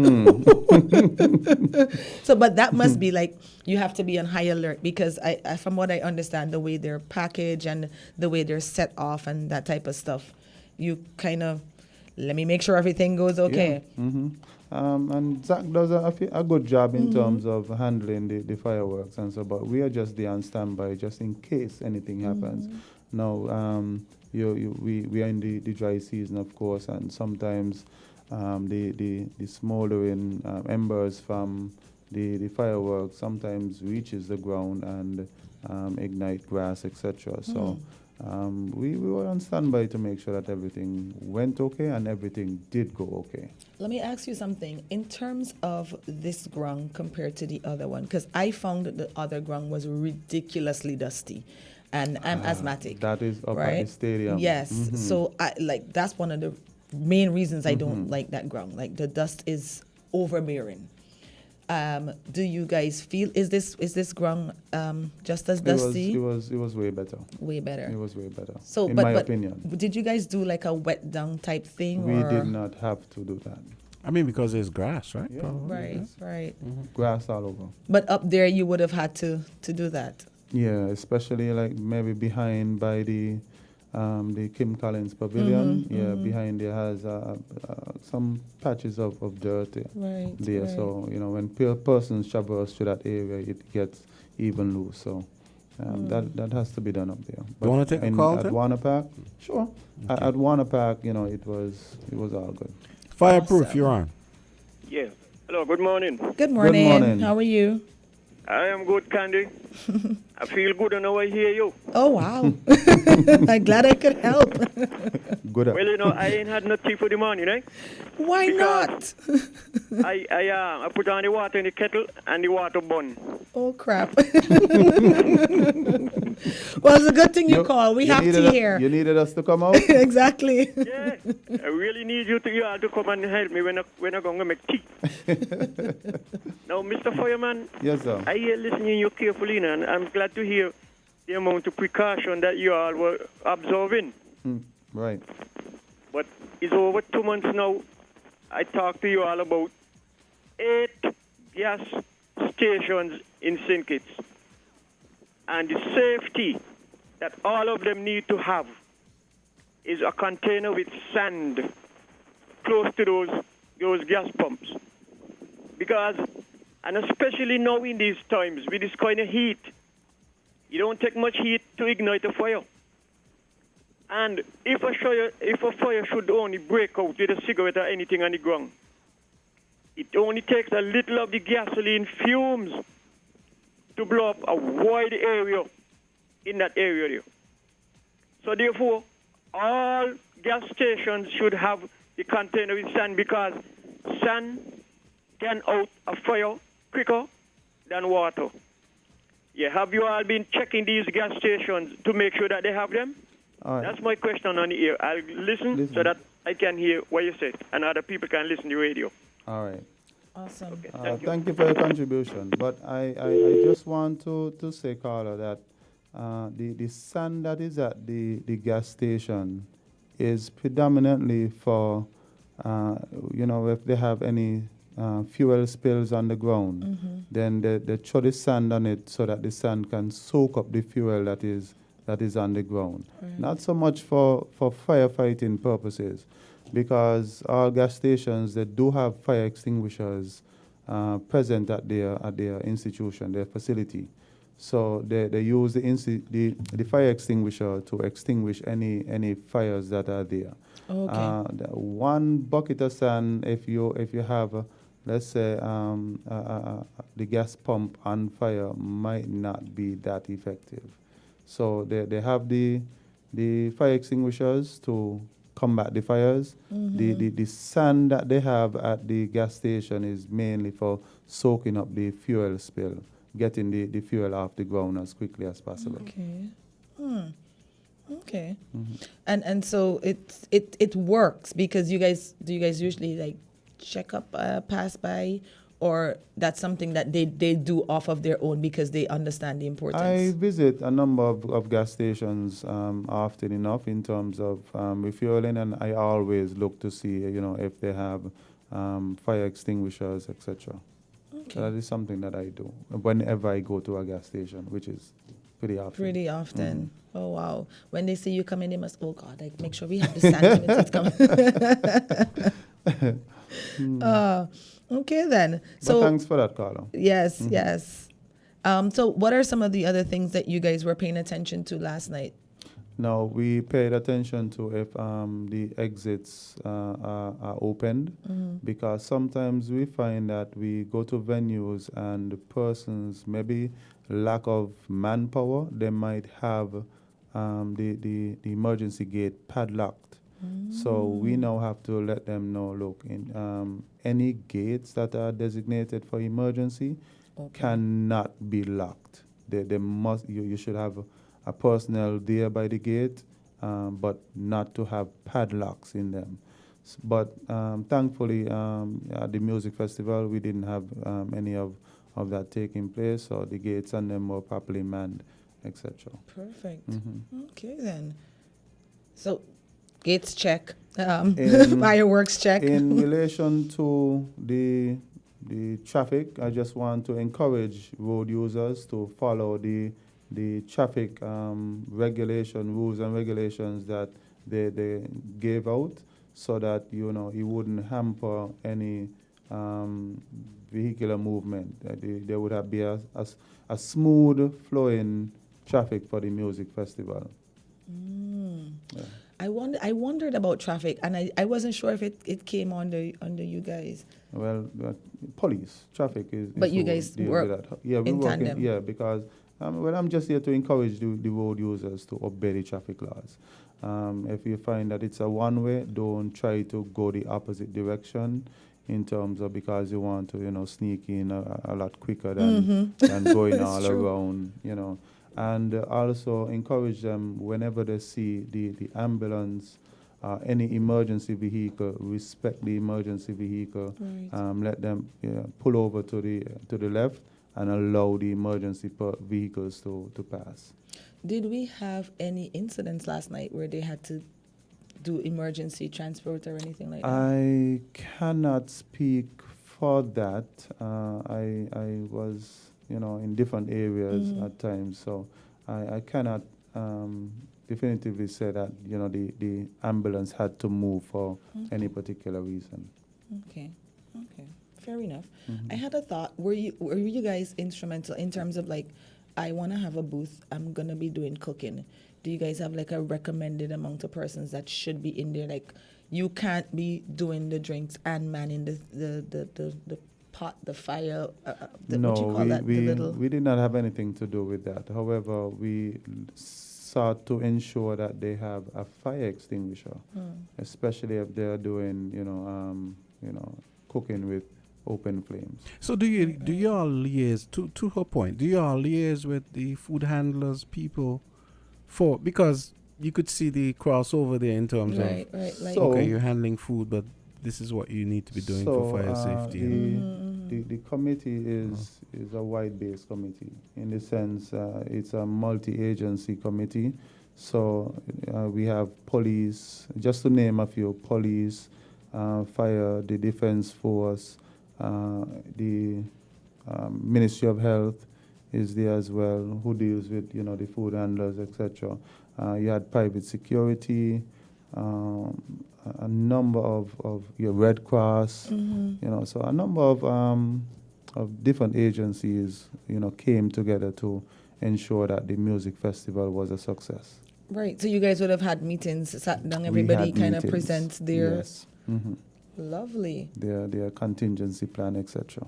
So, but that must be like, you have to be on high alert because I from what I understand, the way they're packaged and the way they're set off and that type of stuff, you kind of, let me make sure everything goes okay. Yeah. And Zach does a good job in terms of handling the fireworks and so, but we are just there on standby just in case anything happens. Now, we are in the dry season, of course, and sometimes the smoldering embers from the fireworks sometimes reaches the ground and ignite grass, etc. So. We were on standby to make sure that everything went okay and everything did go okay. Let me ask you something. In terms of this ground compared to the other one, because I found that the other ground was ridiculously dusty, and I'm asthmatic. That is up at the stadium. Yes. So that's one of the main reasons I don't like that ground. Like the dust is overbearing. Do you guys feel is this ground just as dusty? It was way better. Way better. It was way better. So, in my opinion. Did you guys do like a wet down type thing? We did not have to do that. I mean, because there's grass, right? Yeah. Right. Grass all over. But up there, you would have had to do that. Yeah, especially like maybe behind by the Kim Collins Pavilion. Behind there has some patches of dirt there. Right. So, when persons traverse through that area, it gets even loose. So that has to be done up there. But you want to take a call at Warner Park? Sure. Okay. At Warner Park, it was all good. Fireproof, awesome. You're on. Yeah. Hello, good morning. Good morning. How are you? I am good, Candy. I feel good and I hear you. Oh, wow. I'm glad I could help. Good. Well, I ain't had no tea for the morning, eh? Why not? I put on the water in the kettle and the water burn. Oh, crap. Well, it's a good thing you called. We have tea here. You needed us to come out? Exactly. Yeah, I really need you all to come and help me when I'm going to make tea. Now, Mr. Fireman. Yes, sir. I hear listening you carefully, and I'm glad to hear the amount of precaution that you all were observing. Right. But it's over 2 months now. I talked to you all about 8 gas stations in St. Kitts. And the safety that all of them need to have is a container with sand close to those gas pumps. Because, and especially now in these times, with this kind of heat, you don't take much heat to ignite a fire. And if a fire should only break out with a cigarette or anything on the ground, it only takes a little of the gasoline fumes to blow up a wide area in that area there. So therefore, all gas stations should have the container with sand, because sand can out a fire quicker than water. Yeah, have you all been checking these gas stations to make sure that they have them? All right. That's my question on the air. I'll listen so that I can hear what you said and other people can listen to the radio. All right. Awesome. Okay, thank you for your contribution. But I just want to say, Carla, that the sand that is at the gas station is predominantly for, if they have any fuel spills on the ground, then they throw the sand on it so that the sand can soak up the fuel that is on the ground. Right. Not so much for firefighting purposes, because all gas stations, they do have fire extinguishers present at their institution, their facility. So they use the fire extinguisher to extinguish any fires that are there. Okay. One bucket of sand, if you have let's say the gas pump on fire, might not be that effective. So they have the fire extinguishers to combat the fires. The sand that they have at the gas station is mainly for soaking up the fuel spill, getting the fuel off the ground as quickly as possible. Okay. Okay. And so it works, because you guys usually like check up, pass by, or that's something that they do off of their own because they understand the importance? I visit a number of gas stations often enough in terms of refueling, and I always look to see, if they have fire extinguishers, etc. Okay. So that is something that I do whenever I go to a gas station, which is pretty often. Pretty often. Oh, wow. When they see you come in, they must, oh, God, like, make sure we have the sand coming. Okay, then. So but thanks for that, Carla. Yes, yes. So what are some of the other things that you guys were paying attention to last night? No, we paid attention to if the exits are opened, because sometimes we find that we go to venues and the persons, maybe lack of manpower, they might have the emergency gate padlocked. So we now have to let them know, look, in any gates that are designated for emergency cannot be locked. They must. You should have a personnel there by the gate, but not to have padlocks in them. But thankfully, at the music festival, we didn't have any of that taking place, so the gates and them were properly manned, etc. Perfect. Okay, then. So, gates check, fireworks check. In relation to the traffic, I just want to encourage road users to follow the traffic rules and regulations that they gave out, so that it wouldn't hamper any vehicular movement. There would be a smooth flowing traffic for the music festival. Yeah. I wondered about traffic, and I wasn't sure if it came under you guys. Well, police traffic is. But you guys work in tandem. Yeah, because I'm just here to encourage the road users to obey the traffic laws. If you find that it's a one-way, don't try to go the opposite direction, in terms of because you want to sneak in a lot quicker than going all true. around. and also encourage them whenever they see the ambulance, any emergency vehicle, respect the emergency vehicle. Right. Let them pull over to the left and allow the emergency vehicles to pass. Did we have any incidents last night where they had to do emergency transport or anything like that? I cannot speak for that. I was, in different areas at times, so I cannot definitively say that, the ambulance had to move for any particular reason. Okay. Fair enough. I had a thought. Were you guys instrumental in terms of like, I want to have a booth, I'm going to be doing cooking. Do you guys have like a recommended amount of persons that should be in there? Like, you can't be doing the drinks and manning the pot, the fire, No, what you call that? we did not have anything to do with that. However, we sought to ensure that they have a fire extinguisher, especially if they're doing, cooking with open flames. So do you all liaise, to her point, do you all liaise with the food handlers, people, because you could see the crossover there in terms of, like, okay, you're handling food, but this is what you need to be doing for fire safety. The committee is a wide-based committee. In the sense, it's a multi-agency committee. So we have police, just to name a few, police, fire, the defense force, the Ministry of Health is there as well, who deals with, the food handlers, etc. You had private security, a number of your Red Cross, so a number of different agencies, came together to ensure that the music festival was a success. Right. So you guys would have had meetings, sat down, everybody kind of presents their... Yes. Lovely. Their contingency plan, etc.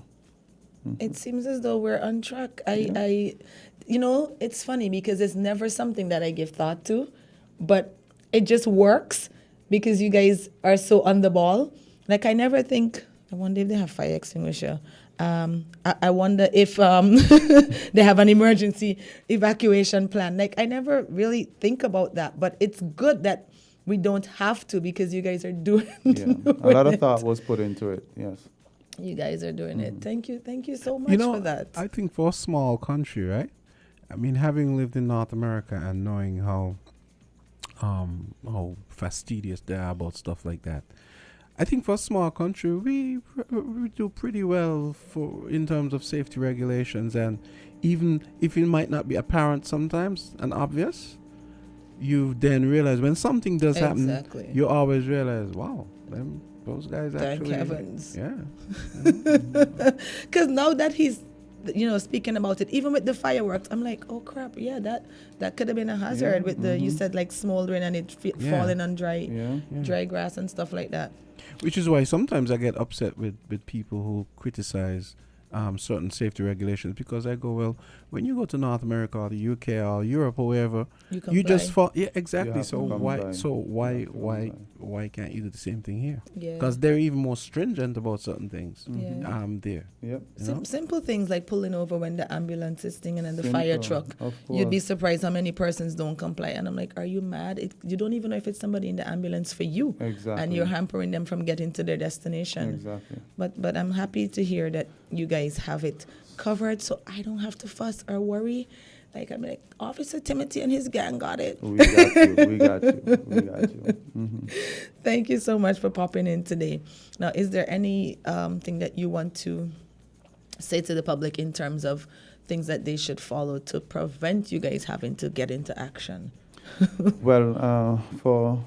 It seems as though we're on track. It's funny because it's never something that I give thought to, but it just works because you guys are so on the ball. Like, I never think, I wonder if they have fire extinguisher. I wonder if they have an emergency evacuation plan. Like, I never really think about that, but it's good that we don't have to because you guys are doing a lot of thought was put into it, yes. You guys are doing it. Thank you so much for that. I think for a small country, right? I mean, having lived in North America and knowing how fastidious they are about stuff like that, I think for a small country, we do pretty well in terms of safety regulations, and even if it might not be apparent sometimes and obvious, you then realize when something does happen, you always realize, wow, those guys actually... Thank heavens. Yeah. Because now that he's, speaking about it, even with the fireworks, I'm like, oh crap, yeah, that could have been a hazard with the, you said like smoldering and it falling on dry grass and stuff like that. Which is why sometimes I get upset with people who criticize certain safety regulations, because I go, well, when you go to North America or the UK or Europe or wherever, you just fall. Yeah, exactly. So why can't you do the same thing here? Because they're even more stringent about certain things. There. Yep. Simple things like pulling over when the ambulance is stinging and the fire truck. You'd be surprised how many persons don't comply. And I'm like, are you mad? You don't even know if it's somebody in the ambulance for you. Exactly. And you're hampering them from getting to their destination. Exactly. But I'm happy to hear that you guys have it covered, so I don't have to fuss or worry. Like, I'm like, Officer Timothy and his gang got it. We got you. Thank you so much for popping in today. Now, is there any thing that you want to say to the public in terms of things that they should follow to prevent you guys having to get into action? Well, for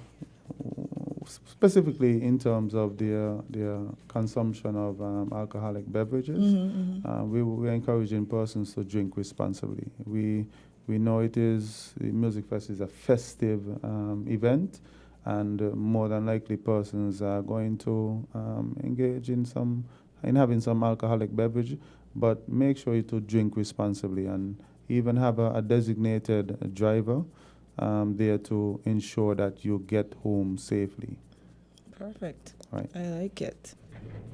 specifically in terms of their consumption of alcoholic beverages, we're encouraging persons to drink responsibly. We know the Music Fest is a festive event, and more than likely persons are going to engage in having some alcoholic beverage, but make sure to drink responsibly and even have a designated driver there to ensure that you get home safely. Perfect. Right. I like it.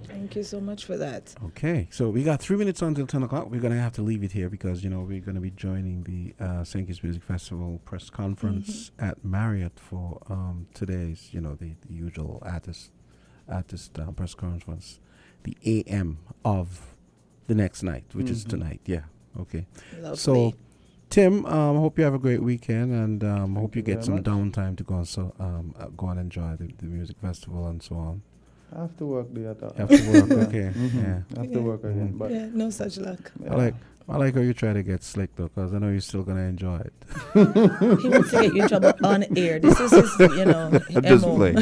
Thank you so much for that. Okay, so we got 3 minutes until 10 o'clock. We're going to have to leave it here because, you know, we're going to be joining the St. Kitts Music Festival press conference at Marriott for today's, you know, the usual artist press conference, the AM of the next night, which is tonight. Yeah, okay. Lovely. So, Tim, hope you have a great weekend, and hope you get some downtime to go and enjoy the music festival and so on. I have to work there. Have to work, okay. Yeah. I have to work again. But Yeah, no such luck. I like how you try to get slick though, because I know you're still gonna enjoy it. He wants to get you in trouble on air. This is his, you know, I'm just MO. playing.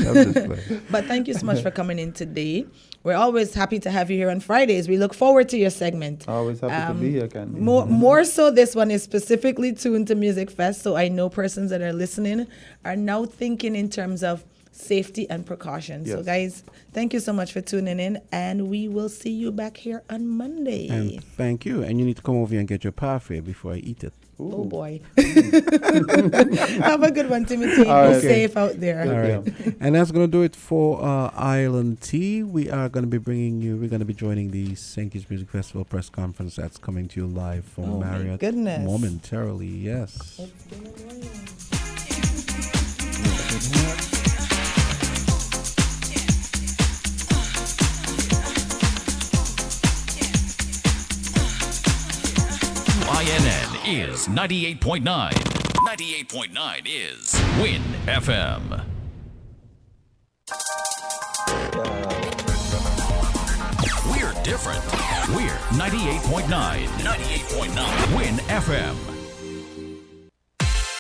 But thank you so much for coming in today. We're always happy to have you here on Fridays. We look forward to your segment. Always happy to be here, Candisie. More so, this one is specifically tuned to Music Fest, so I know persons that are listening are now thinking in terms of safety and precaution. So, guys, thank you so much for tuning in, and we will see you back here on Monday. And thank you. And you need to come over here and get your parfait before I eat it. Oh boy. Have a good one, Timothy. Be safe out there. All right. And that's going to do it for Island Tea. We're going to be joining the St. Kitts Music Festival press conference that's coming to you live from Marriott. My goodness. Momentarily, yes. WINN is 98.9. 98.9 is Win FM. We're different. We're 98.9. 98.9 Win FM.